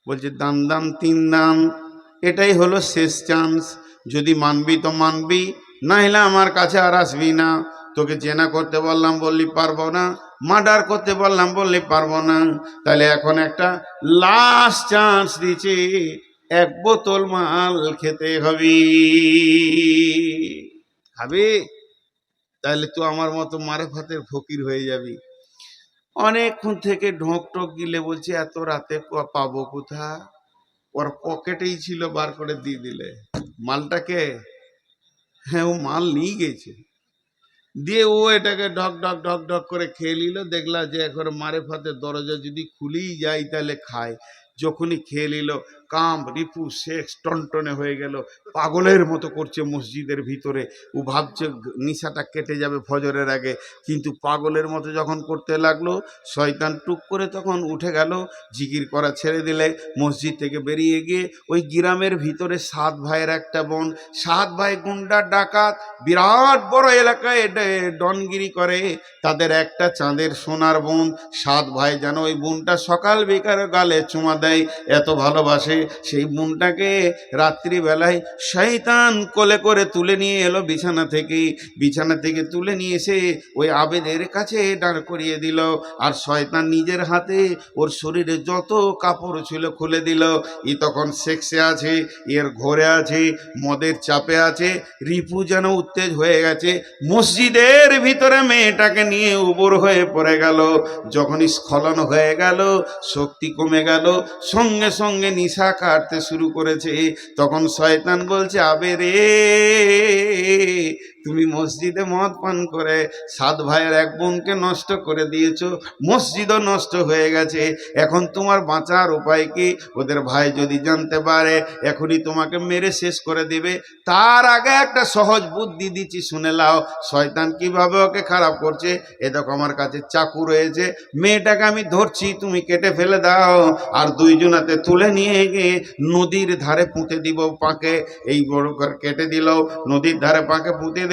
বলছে দান দান 3 দান, এটাই হলো শেষ চান্স। যদি মানবি তো মানবি, না হলে আমার কাছে আর আসবি না। তোকে জেনা করতে বললাম বললি পারবো না, মার্ডার করতে বললাম বললি পারবো না। তাহলে এখন একটা লাস্ট চান্স দিচ্ছি, 1 বোতল মাল খেতে হবে। খাবি? তাহলে তুই আমার মতো মারেফাতের ফকির হয়ে যাবি। অনেকক্ষণ থেকে ঢোক টোক গিলে বলছে এত রাতে পাবো কোথা? ওর পকেটেই ছিল, বার করে দিয়ে দিলে। মালটাকে, হ্যাঁ ও মাল নিয়ে গেছে। দিয়ে ও এটাকে ঢক ঢক ঢক ঢক করে খেয়ে নিল। দেখলা যে এখন মারেফাতের দরজা যদি খুলেই যায় তাহলে খায়। যখনই খেয়ে নিল, কাম রিপু সেক্স টনটনে হয়ে গেল, পাগলের মতো করছে মসজিদের ভিতরে। ও ভাবছে নিশাটা কেটে যাবে ফজরের আগে, কিন্তু পাগলের মতো যখন করতে লাগলো, শয়তান টুক করে তখন উঠে গেল, জিকির করা ছেড়ে দিলে মসজিদ থেকে বেরিয়ে গিয়ে ওই গ্রামের ভিতরে 7 ভাইয়ের একটা বোন, 7 ভাই গুন্ডা ডাকাত, বিরাট বড় এলাকায় ডনগিরি করে। তাদের একটা চাঁদের সোনার বোন, 7 ভাই যেন ওই বোনটা সকাল বেকার গালে চুমা দেয়, এত ভালোবাসে। সেই বোনটাকে রাত্রিবেলায় শয়তান কোলে করে তুলে নিয়ে এলো বিছানা থেকে তুলে নিয়ে এসে ওই আবেদের কাছে দাঁড় করিয়ে দিল। আর শয়তান নিজের হাতে ওর শরীরে যত কাপড় ছিল খুলে দিল। ই তখন সেক্সে আছে, এর ঘরে আছে, মদের চাপে আছে। রিপু যেন উত্তেজ হয়ে গেছে, মসজিদের ভিতরে মেয়েটাকে নিয়ে উবর হয়ে পড়ে গেল। যখন স্খলন হয়ে গেল, শক্তি কমে গেল, সঙ্গে সঙ্গে নিশা কাটতে শুরু করেছে। তখন শয়তান বলছে, আবে রে, তুমি মসজিদে মদ পান করে 7 ভাইয়ের এক বোনকে নষ্ট করে দিয়েছো, মসজিদও নষ্ট হয়ে গেছে। এখন তোমার বাঁচার উপায় কি? ওদের ভাই যদি জানতে পারে এখনই তোমাকে মেরে শেষ করে দিবে। তার আগে একটা সহজ বুদ্ধি দিচ্ছি, শুনে লাও। শয়তান কিভাবে ওকে খারাপ করছে। এ দেখো আমার কাছে চাকু রয়েছে, মেয়েটাকে আমি ধরছি, তুমি কেটে ফেলে দাও। আর দুইজনাতে তুলে নিয়ে গিয়ে নদীর ধারে পুঁতে দিব পাকে। এই বড় করে কেটে দিল, নদীর ধারে পাকে পুঁতে দিল।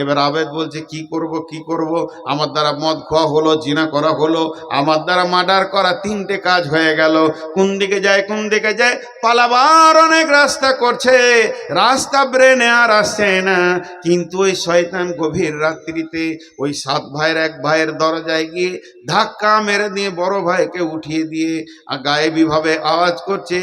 এবার আবেদ বলছে, কি করব, আমার দ্বারা মদ খাওয়া হলো, জিনা করা হলো, আমার দ্বারা মার্ডার করা, 3টে কাজ হয়ে গেল। কোন দিকে যায় পালাবার অনেক রাস্তা করছে, রাস্তা ব্রেনে আর আসছে না। কিন্তু ওই শয়তান গভীর রাত্রিতে ওই 7 ভাইয়ের এক ভাইয়ের দরজায় গিয়ে ধাক্কা মেরে দিয়ে বড় ভাইকে উঠিয়ে দিয়ে গায়েবী ভাবে আওয়াজ করছে,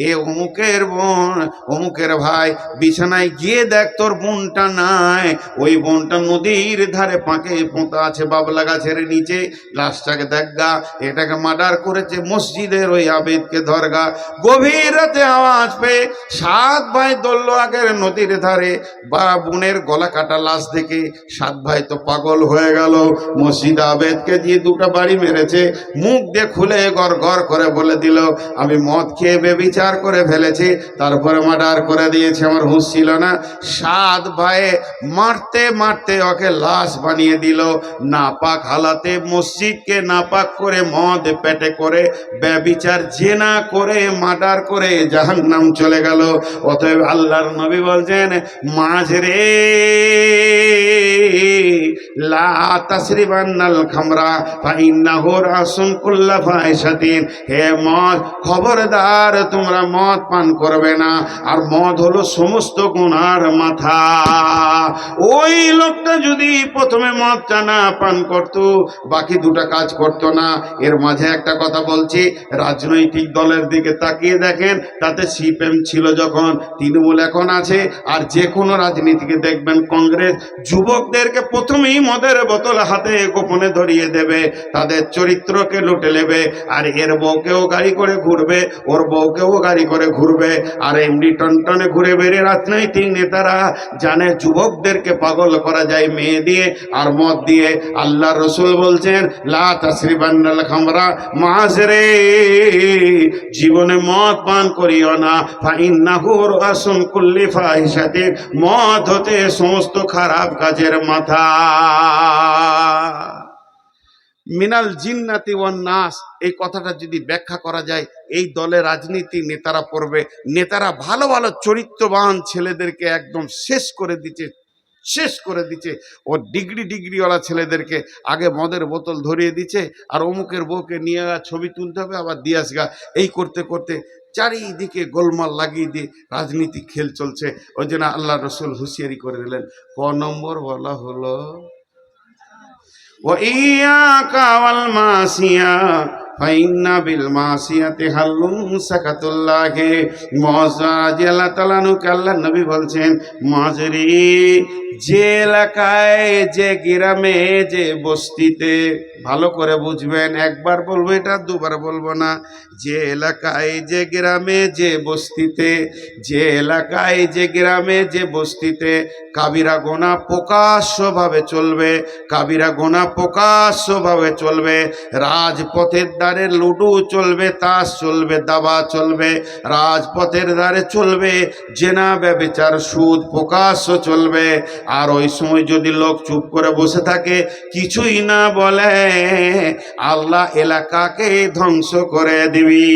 এ অমুকের বোন, অমুকের ভাই, বিছানায় গিয়ে দেখ তোর বোনটা নাই। ওই বোনটা নদীর ধারে পাকে পোঁতা আছে বাবলা গাছের নিচে, লাশটাকে দেখগা, এটাকে মার্ডার করেছে, মসজিদের ওই আবেদকে ধরগা। গভীর রাতে আওয়াজ পেয়ে 7 ভাই দৌড়ল আগের নদীর ধারে। বা বোনের গলা কাটা লাশ দেখে 7 ভাই তো পাগল হয়ে গেল। মসজিদ আবেদকে দিয়ে 2টা বাড়ি মেরেছে, মুখ দিয়ে খুলে গড় গড় করে বলে দিল, আমি মদ খেয়ে বেবিচার করে ফেলেছি, তারপরে মার্ডার করে দিয়েছে, আমার হুঁশ ছিল না। 7 ভাই মারতে মারতে ওকে লাশ বানিয়ে দিল। নাপাক হালাতে মসজিদকে নাপাক করে মদ পেটে করে বেবিচার জেনা করে মার্ডার করে জাহান্নাম চলে গেল। অতএব আল্লাহর নবী বলছেন, মাঝরে লা তাসরিবান্নাল খামরা ফাইন্নাহু রাসুন কুল্লা ফাহিশাতিন। হে মদ, খবরদার তোমরা মদ পান করবে না, আর মদ হলো সমস্ত গুনার মাথা। ওই লোকটা যদি প্রথমে মদটা না পান করত, বাকি 2টা কাজ করত না। এর মাঝে একটা কথা বলছি, রাজনৈতিক দলের দিকে তাকিয়ে দেখেন, তাতে সিপিএম ছিল যখন, তৃণমূল এখন আছে। আর যে কোনো রাজনীতিকে দেখবেন, কংগ্রেস যুবকদেরকে প্রথমেই মদের বোতল হাতে গোপনে ধরিয়ে দেবে, তাদের চরিত্রকে লুটে নেবে। আর এর বউকেও গাড়ি করে ঘুরবে, ওর বউকেও গাড়ি করে ঘুরবে। আর এমনি টনটনে ঘুরে বেরিয়ে রাজনৈতিক নেতারা জানে যুবকদেরকে পাগল করা যায় মেয়ে দিয়ে আর মদ দিয়ে। আল্লাহ রসুল বলছেন, লা তাসরিবান্নাল খামরা, মাঝরে জীবনে মদ পান করিও না, ফাইন্নাহু রাসুন কুল্লি ফাহিশাতিন, মদ হতে সমস্ত খারাপ কাজের মাথা। মিনাল জিন্নাতি ওয়ান নাস, এই কথাটা যদি ব্যাখ্যা করা যায়, এই দলে রাজনীতি নেতারা পড়বে, নেতারা ভালো ভালো চরিত্রবান ছেলেদেরকে একদম শেষ করে দিচ্ছে। ও ডিগ্রিওয়ালা ছেলেদেরকে আগে মদের বোতল ধরিয়ে দিচ্ছে, আর অমুকের বউকে নিয়ে ছবি তুলতে হবে, আবার দিয়ে আসগা। এই করতে করতে চারিদিকে গোলমাল লাগিয়ে দিয়ে রাজনীতি খেল চলছে। ওই জন্য আল্লাহ রসুল হুঁশিয়ারি করে দিলেন। ক নম্বর বলা হলো, ওয়াইয়াকা ওয়াল মাসিয়া ফাইন্না বিল মাসিয়াতি হাল্লুম সাকাতুল্লাহি। মুআয রাদিয়াল্লাহু তাআলা আনহুকে আল্লাহর নবী বলছেন, মুআযরি, যে এলাকায়, যে গ্রামে, যে বস্তিতে, ভালো করে বুঝবেন, একবার বলবো এটা, 2বার বলবো না। যে এলাকায়, যে গ্রামে, যে বস্তিতে, যে এলাকায়, যে গ্রামে, যে বস্তিতে কাবিরা গোনা প্রকাশ্যভাবে চলবে, কাবিরা গোনা প্রকাশ্যভাবে চলবে, রাজপথের দ্বারা ধারে লুডু চলবে, তাস চলবে, দাবা চলবে, রাজপথের ধারে চলবে জেনা ব্যভিচার সুদ প্রকাশ্য চলবে। আর ওই সময় যদি লোক চুপ করে বসে থাকে, কিছুই না বলে, আল্লাহ এলাকাকে ধ্বংস করে দিবি।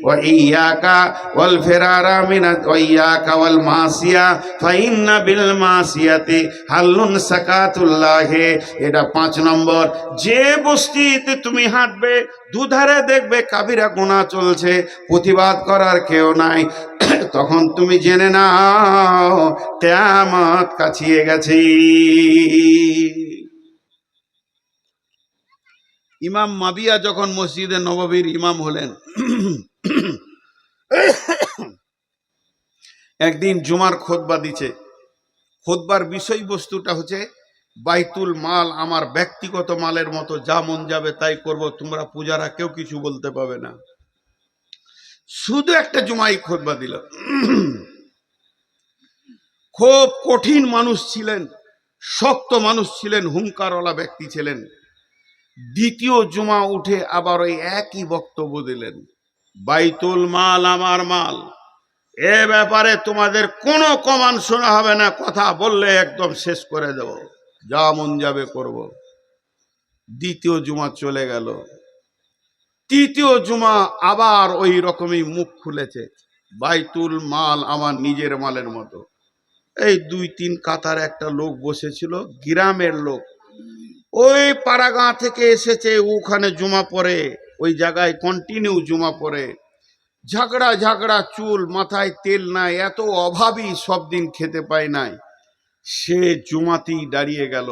ওয়া ইয়াকা ওয়াল ফিরারা মিনা ওয়া ইয়াকা ওয়াল মাসিয়া ফাইন্না বিল মাসিয়াতি হাল্লুন সাকাতুল্লাহ। এটা 5 নম্বর। যে বস্তিতে তুমি হাঁটবে দুধারে দেখবে কাবিরা গুনাহ চলছে, প্রতিবাদ করার কেউ নাই, তখন তুমি জেনে নাও কিয়ামত কাছিয়ে গেছে। ইমাম মাবিয়া যখন মসজিদে নববীর ইমাম হলেন, একদিন জুমার খুতবা দিচ্ছে। খুতবার বিষয়বস্তুটা হচ্ছে বাইতুল মাল আমার ব্যক্তিগত মালের মতো, যা মন যাবে তাই করব, তোমরা পূজারা কেউ কিছু বলতে পাবে না। শুধু একটা জুমাই খুতবা দিল। খুব কঠিন মানুষ ছিলেন, শক্ত মানুষ ছিলেন, হুঙ্কারওয়ালা ব্যক্তি ছিলেন। দ্বিতীয় জুমা উঠে আবার ওই একই বক্তব্য দিলেন, বাইতুল মাল আমার মাল, এ ব্যাপারে তোমাদের কোনো কমান শোনা হবে না, কথা বললে একদম শেষ করে দেব, যা মন যাবে করব। দ্বিতীয় জুমা চলে গেল, তৃতীয় জুমা আবার ওই রকমই মুখ খুলেছে, বাইতুল মাল আমার নিজের মালের মতো। এই 2-3 কাতার একটা লোক বসেছিল, গ্রামের লোক, ওই পাড়াগাঁ থেকে এসেছে, ওখানে জুমা পড়ে, ওই জায়গায় কন্টিনিউ জুমা পড়ে, ঝাগড়া ঝাগড়া চুল, মাথায় তেল নাই, এত অভাবী, সব দিন খেতে পায় নাই। সে জুমাতেই দাঁড়িয়ে গেল,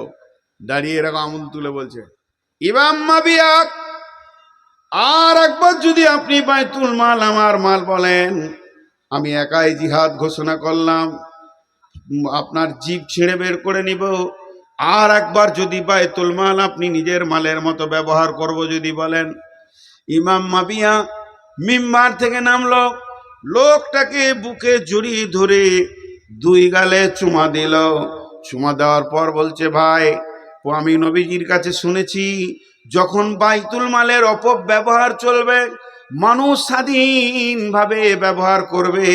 দাঁড়িয়ে এরকম আঙুল তুলে বলছে, ইমাম মাবিয়া, আর একবার যদি আপনি বাইতুল মাল আমার মাল বলেন, আমি একাই জিহাদ ঘোষণা করলাম, আপনার জিভ ছিঁড়ে বের করে নিব। আর একবার যদি বাইতুল মাল আপনি নিজের মালের মতো ব্যবহার করব যদি বলেন। ইমাম মাবিয়া মিম্বার থেকে নামলো, লোকটাকে বুকে জড়িয়ে ধরে 2 গালে চুমা দিল। চুমা দেওয়ার পর বলছে, ভাই, আমি নবীজির কাছে শুনেছি, যখন বাইতুল মালের অপব্যবহার চলবে, মানুষ স্বাধীনভাবে ব্যবহার করবে,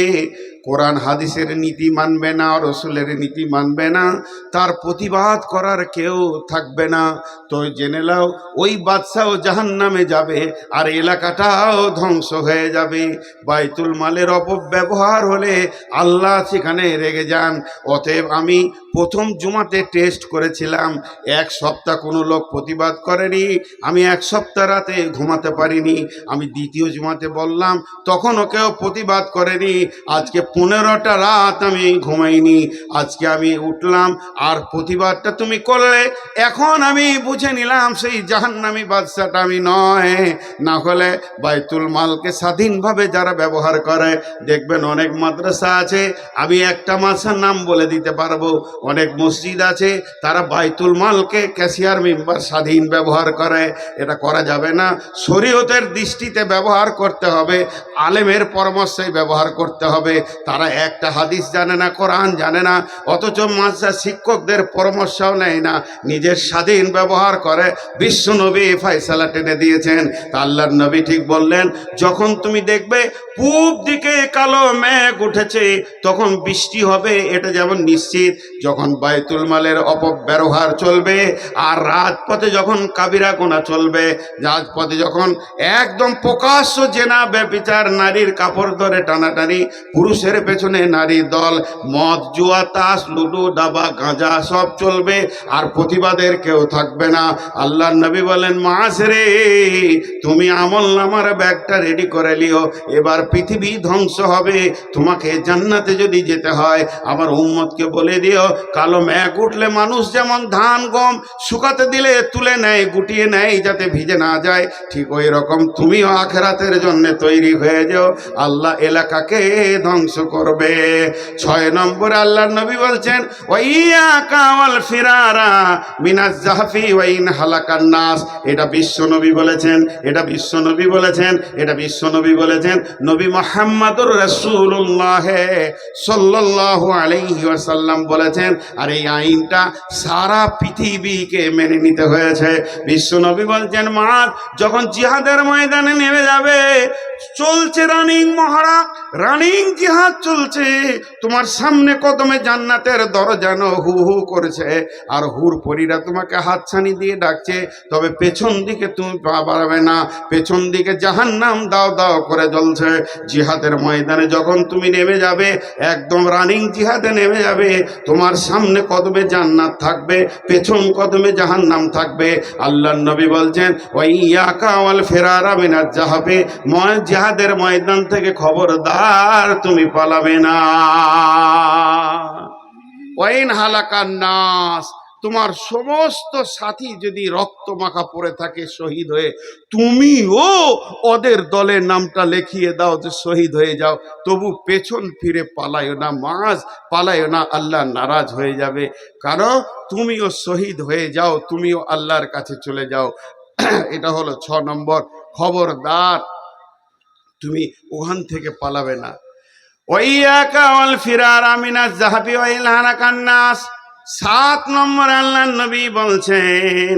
কোরআন হাদিসের নীতি মানবে না, রসুলের নীতি মানবে না, তার প্রতিবাদ করার কেউ থাকবে না, তো জেনে নাও ওই বাদশাও জাহান্নামে যাবে আর এলাকাটাও ধ্বংস হয়ে যাবে। বাইতুল মালের অপব্যবহার হলে আল্লাহ সেখানে রেগে যান। অতএব আমি প্রথম জুমাতে টেস্ট করেছিলাম, 1 সপ্তাহ কোনো লোক প্রতিবাদ করেনি, আমি 1 সপ্তাহ রাতে ঘুমাতে পারিনি। আমি দ্বিতীয় জুমাতে বললাম, তখনও কেউ প্রতিবাদ করেনি। আজকে 15টা রাত আমি ঘুমাইনি, আজকে আমি উঠলাম আর প্রতিবাদটা তুমি করলে, এখন আমি বুঝে নিলাম সেই জাহান্নামী বাদশাটা আমি নয়। না হলে বাইতুল মালকে স্বাধীনভাবে যারা ব্যবহার করে, দেখবেন অনেক মাদ্রাসা আছে, আমি একটা মাদ্রাসার নাম বলে দিতে পারবো, অনেক মসজিদ আছে, তারা বাইতুল মালকে ক্যাশিয়ার মেম্বার স্বাধীন ব্যবহার করে। এটা করা যাবে না, শরীয়তের দৃষ্টিতে ব্যবহার করতে হবে, আলেমের পরামর্শে ব্যবহার করতে হবে। তারা একটা হাদিস জানে না, কোরআন জানে না, অথচ মাদ্রাসা শিক্ষকদের পরামর্শও নেয় না, নিজের স্বাধীন ব্যবহার করে। বিশ্ব নবী ফয়সালা টেনে দিয়েছেন। তা আল্লাহর নবী ঠিক বললেন, যখন তুমি দেখবে পূব দিকে কালো মেঘ উঠেছে, তখন বৃষ্টি হবে, এটা যেমন নিশ্চিত। যখন বাইতুল মালের অপব্যবহার চলবে আর রাজপথে যখন কাবিরা গোনা চলবে, রাজপথে যখন একদম প্রকাশ্য জেনা ব্যভিচার, নারীর কাপড় ধরে টানাটানি, পুরুষের পেছনে নারী দল, মদ জুয়া তাস লুডো দাবা গাঁজা সব চলবে, আর প্রতিবাদের কেউ থাকবে না। আল্লাহর নবী বলেন, মাস রে, তুমি আমল নামার ব্যাগটা রেডি করে লিও, এবার পৃথিবী ধ্বংস হবে, তোমাকে জান্নাতে যদি যেতে হয় আমার উম্মতকে বলে দিও, কালো মেঘ উঠলে মানুষ যেমন ধান গম শুকাতে দিলে তুলে নেয়, গুটিয়ে নেয় যাতে ভিজে না যায়, ঠিক ওই রকম তুমিও আখেরাতের জন্য তৈরি হয়ে যাও, আল্লাহ এলাকাকে ধ্বংস করবে। 6 নম্বরে আল্লাহর নবী বলছেন ওয়াইয়াকা ওয়াল ফিরারা মিনাজ জাহফি ওয়া ইন হালাকান নাস। এটা বিশ্ব নবী বলেছেন, এটা বিশ্ব নবী বলেছেন, এটা বিশ্ব নবী বলেছেন। নবী মুহাম্মদুর রাসূলুল্লাহ সাল্লাল্লাহু আলাইহি ওয়াসাল্লাম বলেছেন। আর এই আইনটা সারা পৃথিবীকে মেনে নিতে হয়েছে। বিশ্ব নবী বলছেন মুআজ যখন জিহাদের ময়দানে নেমে যাবে, চলছে রানিং মহড়া, রানিং জিহাদ চলছে, তোমার সামনে কদমে জান্নাতের দরজানো হু হু করেছে, আর হুর পরীরা তোমাকে হাতছানি দিয়ে ডাকছে, তবে পেছন দিকে তুমি পা বাড়াবে না, পেছন দিকে জাহান্নাম দাও দাও করে জ্বলছে। জিহাদের ময়দানে যখন তুমি নেমে যাবে, একদম রানিং জিহাদে নেমে যাবে, তোমার সামনে কদমে জান্নাত থাকবে, পেছন কদমে জাহান্নাম থাকবে। আল্লাহর নবী বলছেন ওয়াইয়াকা ওয়াল ফিরারা মিনাজ জাহফি, জিহাদের ময়দান থেকে খবরদার তুমি পালাবে না। ওয়াইন হালাকান নাস, তোমার সমস্ত সাথী যদি রক্ত মাখা পড়ে থাকে শহীদ হয়ে, তুমিও ওদের দলের নামটা লিখিয়ে দাও যে শহীদ হয়ে যাও, তবু পেছন ফিরে পালায়ো না, মাজ পালায়ো না, আল্লাহ নারাজ হয়ে যাবে। কারণ তুমিও শহীদ হয়ে যাও, তুমিও আল্লাহর কাছে চলে যাও। এটা হলো 6 নম্বর, খবরদার তুমি ওখান থেকে পালাবে না। ওয়াইয়াকা ওয়াল ফিরারা মিনাজ জাহফি ওয়া ইন হালাকান নাস। 7 নম্বর আল্লাহর নবী বলছেন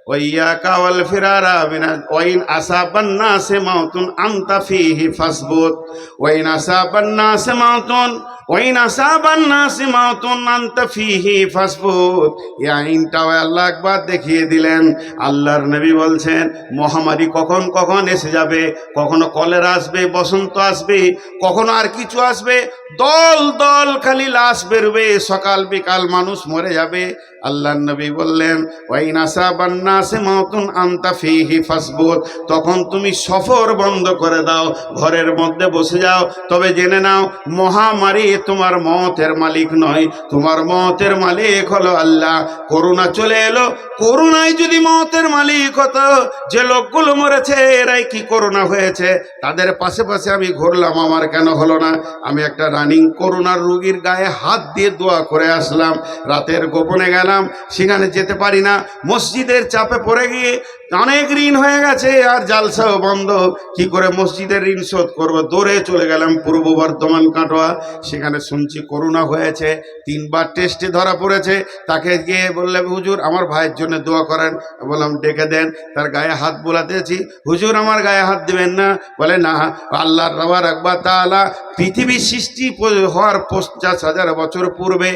ওয়াইয়াকা ওয়াল ফিরারা মিনাজ ওয়া ইন আসাবান নাসে মাউতুন আনতা ফীহি ফাসবুত ওয়া ইন আসাবান নাসে মাউতুন ওয়া ইন আসাবান নাসে মাউতুন আনতা ফীহি ফাসবুত। এই আইনটাও আল্লাহ একবার দেখিয়ে দিলেন। আল্লাহর নবী বলছেন মহামারী কখন কখন এসে যাবে, কখনো কলেরা আসবে, বসন্ত আসবে, কখনো আর কিছু আসবে, দল দল খালি লাশ বেরোবে, সকাল বিকাল মানুষ মরে যাবে। আল্লাহর নবী বললেন ওয়াইন আসাবান নাসে মাউতুন আনতা ফীহি ফাসবুত, তখন তুমি সফর বন্ধ করে দাও, ঘরের মধ্যে বসে যাও। তবে জেনে নাও মহামারী তোমার মতের মালিক নয়, তোমার মতের মালিক হলো আল্লাহ। করোনা চলে এলো, করোনায় যদি মতের মালিক হতো, যে লোকগুলো মরেছে এরাই কি করোনা হয়েছে, তাদের পাশে পাশে আমি ঘুরলাম, আমার কেন হলো না? আমি একটা রানিং করোনার রোগীর গায়ে হাত দিয়ে দোয়া করে আসলাম। রাতের গোপনে গেলাম, সেখানে যেতে পারি না, মসজিদের চাপে পড়ে গিয়ে অনেক ঋণ হয়ে গেছে, আর জালসাও বন্ধ, কি করে মসজিদের ঋণ শোধ করবো? দৌড়ে চলে গেলাম পূর্ব বর্ধমান কাটোয়া, সেখানে শুনছি করোনা হয়েছে, 3 বার টেস্টে ধরা পড়েছে। তাকে গিয়ে বললে হুজুর আমার ভাইয়ের জন্য দোয়া করেন। বললাম ডেকে দেন। তার গায়ে হাত বোলাতেছি, হুজুর আমার গায়ে হাত দিবেন না। বলে না, আল্লাহর তাবারাক তাআলা পৃথিবী সৃষ্টি হওয়ার 50,000 বছর পূর্বে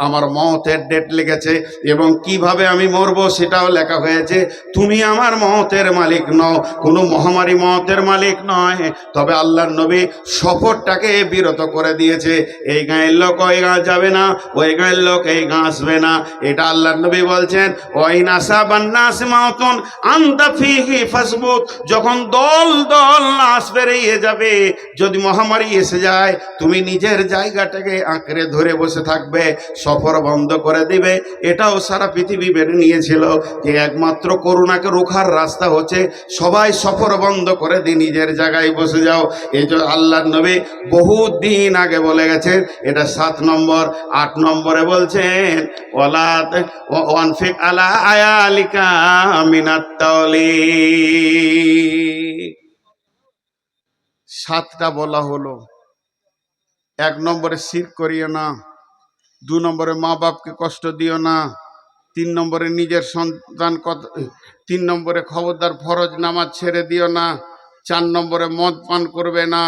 আমার মওতের ডেট লেগেছে, এবং কিভাবে আমি মরবো সেটাও লেখা হয়েছে। তুমি আমার মওতের মালিক নও, কোনো মহামারী মওতের মালিক নয়। তবে আল্লাহর নবী সফরটাকে বিরত করে দিয়েছে। এই গাঁয়ের লোক ওই গাঁ যাবে না, ওই গাঁয়ের লোক এই গাঁ আসবে না। এটা আল্লাহর নবী বলছেন ওয়াইন আসাবান নাস মাউতুন আনতা ফীহি ফাসবুত, যখন দল দল লাশ বেরিয়ে যাবে, যদি মহামারী এসে যায়, তুমি নিজের জায়গাটাকে আঁকড়ে ধরে বসে থাকবে, সফর বন্ধ করে দিবে। এটাও সারা পৃথিবী মেনে নিয়েছিল যে একমাত্র করোনাকে রোখার রাস্তা হচ্ছে সবাই সফর বন্ধ করে দিয়ে নিজের জায়গায় বসে যাও। এই যে আল্লাহর নবী বহুত দিন আগে বলে গেছেন। এটা 7 নম্বর। 8 নম্বরে বলছেন ওয়ালা ওয়ানফিক আলা আয়ালিকা মিনাত তাওলিক। 7টা বলা হলো। 1 নম্বরে শিরক করিও না, 2 নম্বরে মা বাপকে কষ্ট দিও না, 3 নম্বরে নিজের সন্তান 3 নম্বরে খবরদার ফরজ নামাজ ছেড়ে দিও না, 4 নম্বরে মদ পান করবে না,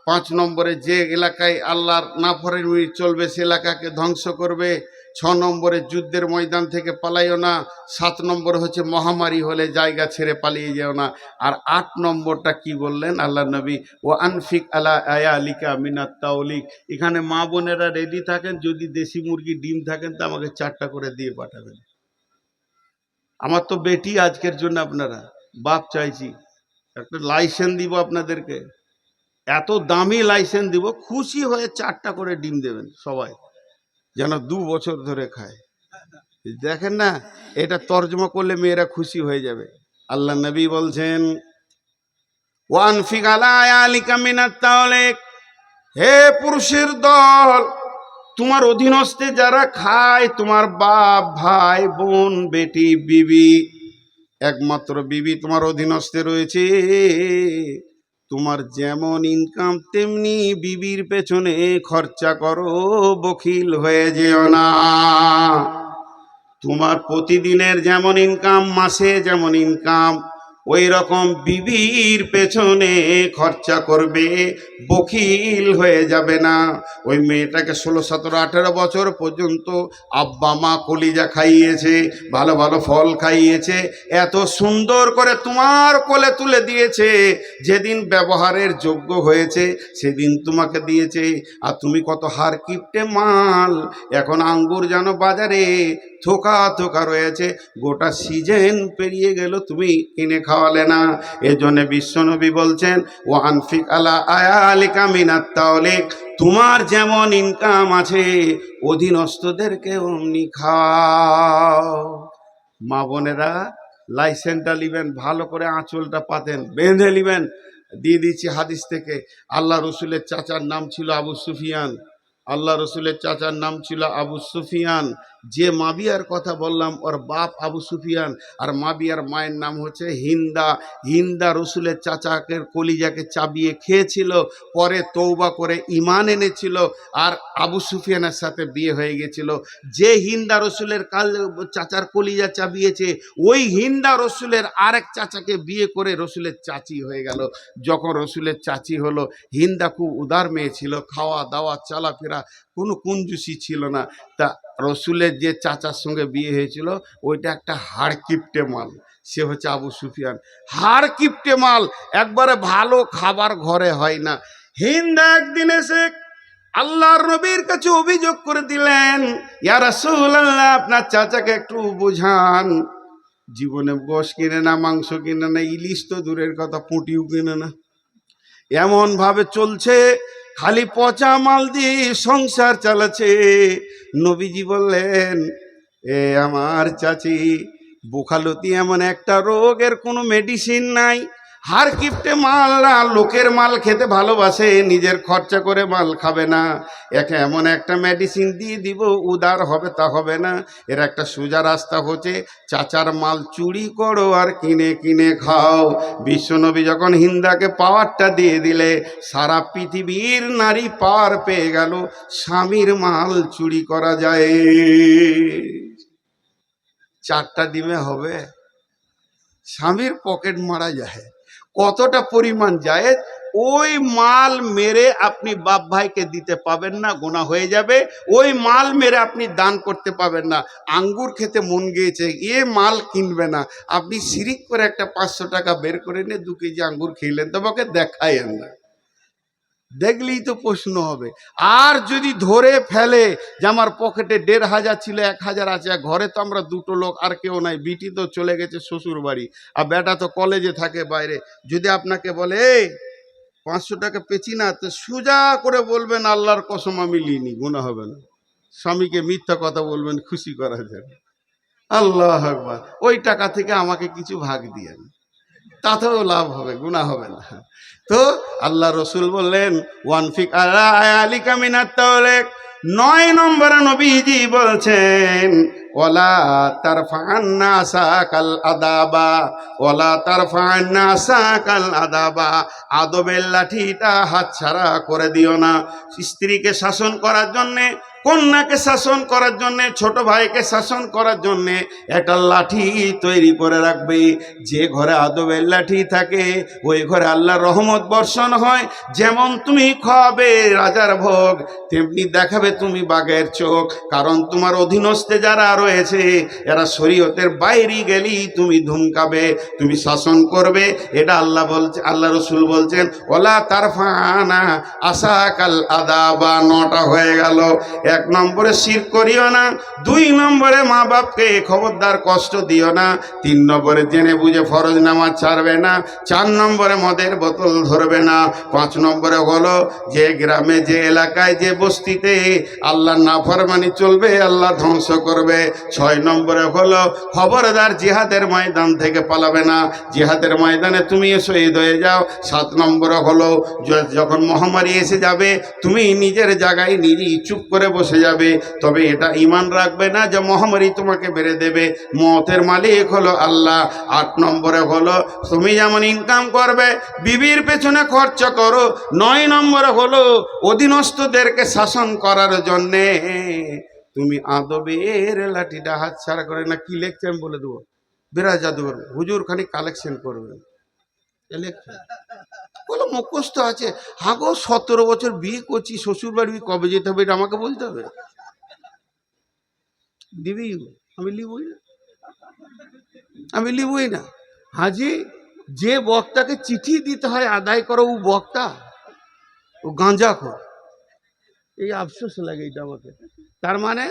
5 নম্বরে যে এলাকায় আল্লাহর নাফরমানি চলবে সে এলাকাকে ধ্বংস করবে, 6 নম্বরে যুদ্ধের ময়দান থেকে পালাইও না, 7 নম্বর হচ্ছে মহামারী হলে জায়গা ছেড়ে পালিয়ে যেও না। আর 8 নম্বরটা কি বললেন আল্লাহ নবী? ও আনফিক আলা আয়ালিকা মিনাত তাওলিক। এখানে মা বোনেরা রেডি থাকেন, যদি দেশি মুরগি ডিম থাকেন তো আমাকে 4টা করে দিয়ে পাঠাবেন। আমার তো বেটি আজকের জন্য আপনারা বাপ চাইছি, একটা লাইসেন্স দিব আপনাদেরকে, এত দামি লাইসেন্স দিব, খুশি হয়ে 4টা করে ডিম দেবেন সবাই, যেন 2 বছর ধরে খায়। দেখেন না, এটা তর্জমা করলে মেয়েরা খুশি হয়ে যাবে। আল্লাহ নবী বলছেন ওয়ানফিক আলা আয়ালিকা মিনাত তাওলিক, হে পুরুষের দল, তোমার অধীনস্থে যারা খায়, তোমার বাপ, ভাই, বোন, বেটি, বিবি, একমাত্র বিবি তোমার অধীনস্থে রয়েছে, তোমার যেমন ইনকাম তেমনি বিবির পেছনে খরচা করো, বখিল হয়ে যেও না। তোমার প্রতিদিনের যেমন ইনকাম, মাসে যেমন ইনকাম, ওই রকম বিবির পেছনে খরচা করবে, বখিল হয়ে যাবে না। ওই মেয়েটাকে 16, 17, 18 বছর পর্যন্ত আব্বা মা কলিজা খাইয়েছে, ভালো ভালো ফল খাইয়েছে, এত সুন্দর করে তোমার কোলে তুলে দিয়েছে, যেদিন ব্যবহারের যোগ্য হয়েছে সেদিন তোমাকে দিয়েছে। আর তুমি কত হার কিপটে মাল, এখন আঙ্গুর জানো বাজারে থোকা থোকা রয়েছে, গোটা সিজন পেরিয়ে গেল, তুমি কিনে খাওয়ালে না। এজন্য বিশ্বনবী বলছেন, ওয়ানফিক আলা আয়ালিকা মিনাত তাওলিক, তোমার যেমন ইনকাম আছে অধীনস্থদেরকে অমনি খাও। মা বোনেরা, লাইসেন্সটা নিবেন, ভালো করে আঁচলটা পাতেন, বেঁধে নিবেন। দিয়ে দিচ্ছি হাদিস থেকে। আল্লাহ রসুলের চাচার নাম ছিল আবু সুফিয়ান। আল্লাহ রসুলের চাচার নাম ছিল আবু সুফিয়ান। যে মাবিয়ার কথা বললাম ওর বাপ আবু সুফিয়ান, আর মাবিয়ার মায়ের নাম হচ্ছে হিন্দা। হিন্দা রসুলের চাচাকে কলিজাকে চাবিয়ে খেয়েছিল, পরে তৌবা করে ঈমান এনেছিল, আর আবু সুফিয়ানের সাথে বিয়ে হয়ে গেছিল। যে হিন্দা রসুলের চাচার কলিজা চাবিয়েছে, ওই হিন্দা রসুলের আরেক চাচাকে বিয়ে করে রসুলের চাচি হয়ে গেল। যখন রসুলের চাচি হলো, হিন্দা খুব উদার মেয়ে ছিল, খাওয়া দাওয়া চলাফেরা কোনো কুঞ্জুসি ছিল না। তা রসুলের যে চাচার সঙ্গে বিয়ে হয়েছিল ওইটা একটা হাড় কিপটে মাল, সে হচ্ছে আবু সুফিয়ান। হাড় কিপটে মাল, একবারে ভালো খাবার ঘরে হয় না। হিন্দা একদিন এসে আল্লাহর নবীর কাছে অভিযোগ করে দিলেন, ইয়া রাসূলুল্লাহ, আপনার চাচাকে একটু বুঝান, জীবনে গোশ কিনে না, মাংস কিনে না, ইলিশ তো দূরের কথা, পুঁটিও কিনে না, এমন ভাবে চলছে, খালি পচা মাল দিয়ে সংসার চালাচ্ছে। নবীজি বললেন, এ আমার চাচি, বোখালতি এমন একটা রোগের কোনো মেডিসিন নাই। হার কিপটে মাল না, লোকের মাল খেতে ভালোবাসে, নিজের খরচা করে মাল খাবে না। একে এমন একটা মেডিসিন দিয়ে দিব, উদার হবে, তা হবে না। এর একটা সোজা রাস্তা হচ্ছে, চাচার মাল চুরি করো আর কিনে কিনে খাও। বিশ্বনবী যখন হিন্দাকে পাওয়ারটা দিয়ে দিলে, সারা পৃথিবীর নারী পার পেয়ে গেল, স্বামীর মাল চুরি করা যায়। 4টা ডিমে হবে, স্বামীর পকেট মারা যায়, কতটা পরিমাণ যায়, ওই মাল মেরে আপনি বাপ ভাইকে দিতে পাবেন না, গোনা হয়ে যাবে। ওই মাল মেরে আপনি দান করতে পাবেন না। আঙ্গুর খেতে মন গিয়েছে, এ মাল কিনবে না, আপনি শিরিক করে একটা 500 টাকা বের করে নিয়ে 2 কেজি আঙ্গুর খেলেন, তবে ওকে দেখায়েন না, দেখলেই তো প্রশ্ন হবে। আর যদি ধরে ফেলে যে আমার পকেটে 1500 ছিল, 1000 আছে, ঘরে তো আমরা 2টো লোক, আর কেউ নাই, বিটি তো চলে গেছে শ্বশুর বাড়ি, আর বেটা তো কলেজে থাকে বাইরে, যদি আপনাকে বলে এই 500 টাকা পেছি না, তো সোজা করে বলবেন আল্লাহর কসম আমি লিনি, গুনাহ হবে না। স্বামীকে মিথ্যা কথা বলবেন খুশি করা যাবে, আল্লাহু আকবার, ওই টাকা থেকে আমাকে কিছু ভাগ দিয়েন, তাতেও লাভ হবে, গুনাহ হবে না। তো আল্লাহ রসুল বললেন, ওয়ানফিক আলা আয়ালিকা মিনাত তাওলিক। 9 নম্বরে নবীজি বলছেন, ওয়ালা তারফা'আন নাসাকাল আদাবা, ওয়ালা তারফা'আন নাসাকাল আদাবা, আদবের লাঠিটা হাতছাড়া করে দিও না। স্ত্রীকে শাসন করার জন্যে, কন্যাকে শাসন করার জন্যে, ছোট ভাইকে শাসন করার জন্যে একটা লাঠি তৈরি করে রাখবে। যে ঘরে আদবের লাঠি থাকে ওই ঘরে আল্লাহর রহমত বর্ষণ হয়। যেমন তুমি খাওয়াবে রাজার ভোগ, তেমনি দেখাবে তুমি বাঘের চোখ। কারণ তোমার অধীনস্থে যারা রয়েছে এরা শরীয়তের বাইরে গেলেই তুমি ধুমকাবে, তুমি শাসন করবে। এটা আল্লাহ বলছে, আল্লাহ রসুল বলছেন, ওলা তারফানা আসাকাল আদাবা। 9টা হয়ে গেল। এক নম্বরে শিরক করিও না, 2 নম্বরে মা বাপকে খবরদার কষ্ট দিও না, 3 নম্বরে জেনে বুঝে ফরজ নামাজ ছাড়বে না, 4 নম্বরে মদের বোতল ধরবে না, 5 নম্বরে হলো যে গ্রামে যে এলাকায় যে বস্তিতে আল্লাহ নাফরমানি চলবে আল্লাহ ধ্বংস করবে। 6 নম্বরে হলো খবরদার জিহাদের ময়দান থেকে পালাবে না, জিহাদের ময়দানে তুমি শহীদ হয়ে যাও। 7 নম্বরে হলো যখন মহামারী এসে যাবে তুমি নিজের জায়গায় নিজেই চুপ করে বসে যাবে, তবে এটা ঈমান রাখবে না যে মহামারী তোমাকে বেড়ে দেবে, মতের মালিক হলো আল্লাহ। 8 নম্বরে হলো তুমি যেমন ইনকাম করবে বিবির পেছনে খরচ করো। 9 নম্বরে হলো অধীনস্থদেরকে শাসন করার জন্যে তুমি আদবের লাঠিটা হাত ছাড়া করে না। কি লেখছে আমি বলে দেবো, বিরাজ জাদুঘর হুজুর খালি কালেকশন করবে, বলো মুখস্থ আছে। হাগো 17 বছর বিয়ে করছি, শ্বশুর বাড়ি কবে যেতে হবে এটা আমাকে বলতে হবে? দিবি? আমি লিবই না, আমি লিবই না। হাজি যে বক্তাকে চিঠি দিতে হয় আদায় করো ও বক্তা, ও গাঁজা খোর। এই আফসোস লাগে এটা আমাকে। তার মানে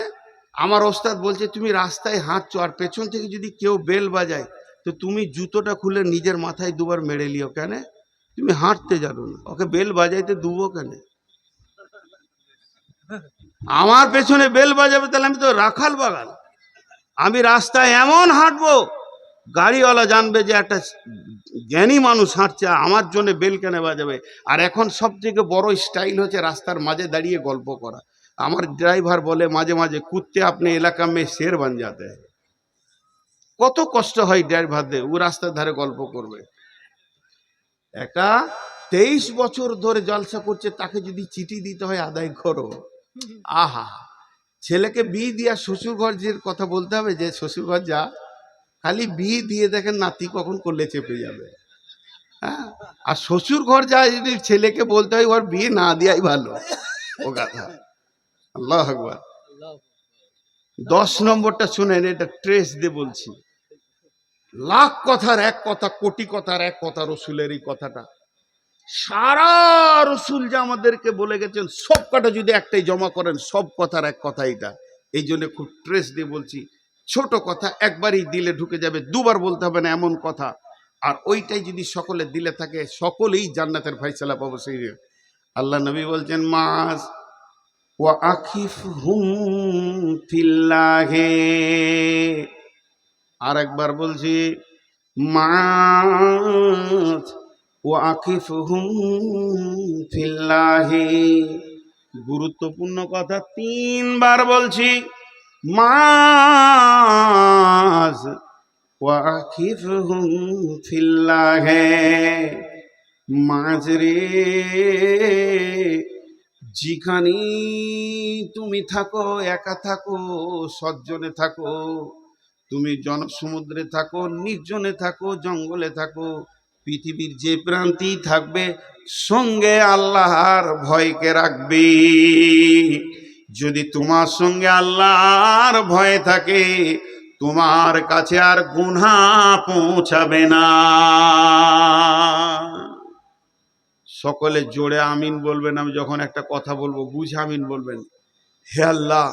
আমার ওস্তাদ বলছে তুমি রাস্তায় হাঁটছো আর পেছন থেকে যদি কেউ বেল বাজায় তো তুমি জুতোটা খুলে নিজের মাথায় 2 বার মেরে লিও। কেন? তুমি হাঁটতে জানো না, ওকে বেল বাজাইতে দুবো কেন? আমার পেছনে বেল বাজাবে তাহলে আমি তো রাখাল বাগান। আমি রাস্তায় এমন হাঁটবো গাড়িওয়ালা জানবে যে একটা জ্ঞানী মানুষ হাঁটছে, আমার জন্য বেল কেন বাজাবে? আর এখন সব থেকে বড় স্টাইল হচ্ছে রাস্তার মাঝে দাঁড়িয়ে গল্প করা। আমার ড্রাইভার বলে মাঝে মাঝে কুত্তে আপনি এলাকা মে শের বান যাতে। কত কষ্ট হয় ড্রাইভারদের, ও রাস্তার ধারে গল্প করবে। একটা 23 বছর ধরে জলসা করছে, তাকে যদি চিঠি দিতে হয় আদায় করো। আহা, ছেলেকে বিয়ে দিয়া শ্বশুর ঘর যে কথা বলতে হবে যে শ্বশুর ঘর যা, খালি বিয়ে দিয়ে দেখেন নাতি কখন করলে চেপে যাবে। হ্যাঁ, আর শ্বশুর ঘর যা যদি ছেলেকে বলতে হয় ওর বিয়ে না দেওয়াই ভালো। ও কথা আল্লাহ আকবার। 10 নম্বরটা শুনেন, এটা ট্রেস দিয়ে বলছি। লাখ কথার এক কথা, কোটি কথার এক কথা, রসুলের এই কথাটা সারা রসুল যে আমাদেরকে বলে গেছেন সব কটা যদি একটাই জমা করেন সব কথার এক কথা এটা। এই জন্য খুব ট্রেস দিয়ে বলছি, ছোট কথা একবারই দিলে ঢুকে যাবে, 2 বার বলতে হবে না এমন কথা। আর ওইটাই যদি সকলে দিলে থাকে সকলেই জান্নাতের ফায়সালা পাবো। সেই আল্লাহ নবী বলছেন মাস ওয়া আখিফহুম ফিল্লাহে। আর একবার বলছি মাস ওয়া আখিফহুম ফিল্লাহি। গুরুত্বপূর্ণ কথা 3 বার বলছি, মাস ওয়া আখিফহুম ফিল্লাহি। মাঝরে যেখানে তুমি থাকো, একা থাকো, সজ্জনে থাকো, তুমি জনসমুদ্রে থাকো, নির্জনে থাকো, জঙ্গলে থাকো, পৃথিবীর যে প্রান্তেই থাকবে সঙ্গে আল্লাহর ভয়কে রাখবে। যদি তোমার সঙ্গে আল্লাহর ভয় থাকে তোমার কাছে আর গুনাহ পৌঁছাবে না। সকলে জোরে আমিন বলবেন। আমি যখন একটা কথা বলবো বুঝে আমিন বলবেন। হে আল্লাহ,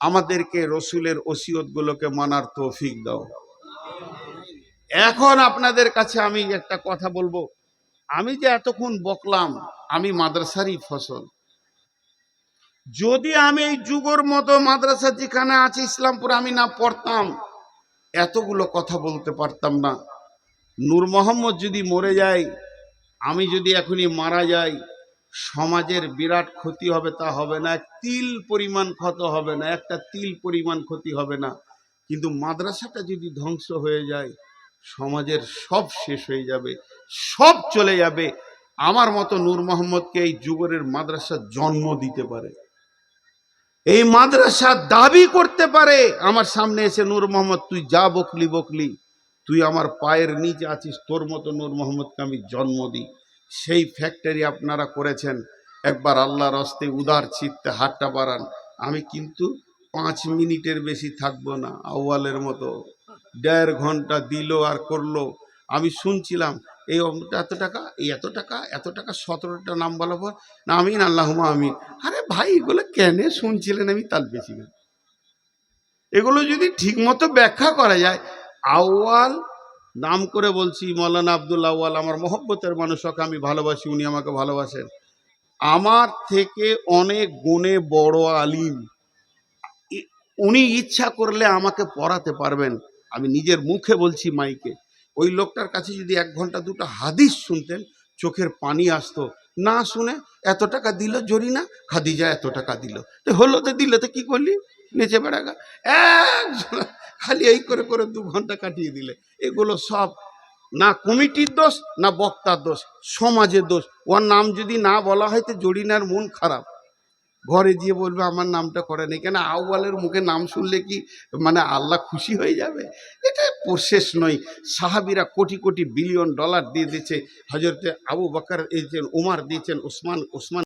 আমাদেরকে রসুলের ওসিয়তগুলোকে মানার তৌফিক দাও। এখন আপনাদের কাছে আমি একটা কথা বলবো। আমি যে এতক্ষণ বকলাম, আমি মাদ্রাসারই ফসল। যদি আমি এই যুগের মতো মাদ্রাসা যেখানে আছে ইসলামপুরে আমি না পড়তাম, এতগুলো কথা বলতে পারতাম না। নূর মোহাম্মদ যদি মরে যায়, আমি যদি এখনই মারা যাই, সমাজের বিরাট ক্ষতি হবে। তা হবে না, তিল পরিমাণ ক্ষত হবে না, একটা তিল পরিমাণ ক্ষতি হবে না। কিন্তু মাদ্রাসাটা যদি ধ্বংস হয়ে যায় সমাজের সব শেষ হয়ে যাবে, সব চলে যাবে। আমার মতো নূর মোহাম্মদকে এই যুগের মাদ্রাসা জন্ম দিতে পারে, এই মাদ্রাসা দাবি করতে পারে। আমার সামনে এসে নূর মোহাম্মদ তুই যা বকলি বকলি, তুই আমার পায়ের নিচে আছিস, তোর মতো নূর মোহাম্মদকে আমি জন্ম দিই। সেই ফ্যাক্টরি আপনারা করেছেন। একবার আল্লাহর হস্তে উদার চিত্তে হাতটা বাড়ান। আমি কিন্তু 5 মিনিটের বেশি থাকবো না, আউয়ালের মতো 1.5 ঘন্টা দিল আর করলো। আমি শুনছিলাম এই এত টাকা, এই এত টাকা, এত টাকা, 17টা নাম বলার পর না আমিন আল্লাহুম্মা আমিন। আরে ভাই এগুলো কেন শুনছিলেন? আমি তাল বেশি না। এগুলো যদি ঠিকমতো ব্যাখ্যা করা যায়, আউয়াল নাম করে বলছি মৌলানা আব্দুল আউয়াল, আমার মহব্বতের মানুষ, ওকে আমি ভালোবাসি, উনি আমাকে ভালোবাসেন, আমার থেকে অনেক গুণে বড় আলিম। উনি ইচ্ছা করলে আমাকে পড়াতে পারবেন, আমি নিজের মুখে বলছি মাইকে। ওই লোকটার কাছে যদি 1 ঘন্টা 2টা হাদিস শুনতেন, চোখের পানি আসতো। না শুনে এত টাকা দিল জরিনা, খাদিজা এত টাকা দিল, তো হলো তো দিল, তো কি করলি, নেচে বেড়াগা খালি এই করে করে 2 ঘন্টা কাটিয়ে দিলে। এগুলো সব না কমিটির দোষ, না বক্তার দোষ, সমাজের দোষ। ওর নাম যদি না বলা হয় তো জরিনার মন খারাপ, ঘরে গিয়ে বলবে আমার নামটা করে নেই কেন। আউয়ালের মুখে নাম শুনলে কি মানে আল্লাহ খুশি হয়ে যাবে? এটা প্রসেস নয়। সাহাবীরা কোটি কোটি বিলিয়ন ডলার দিয়ে দিয়েছে, হযরতে আবু বকর দিয়েছেন, উমর দিয়েছেন, ওসমান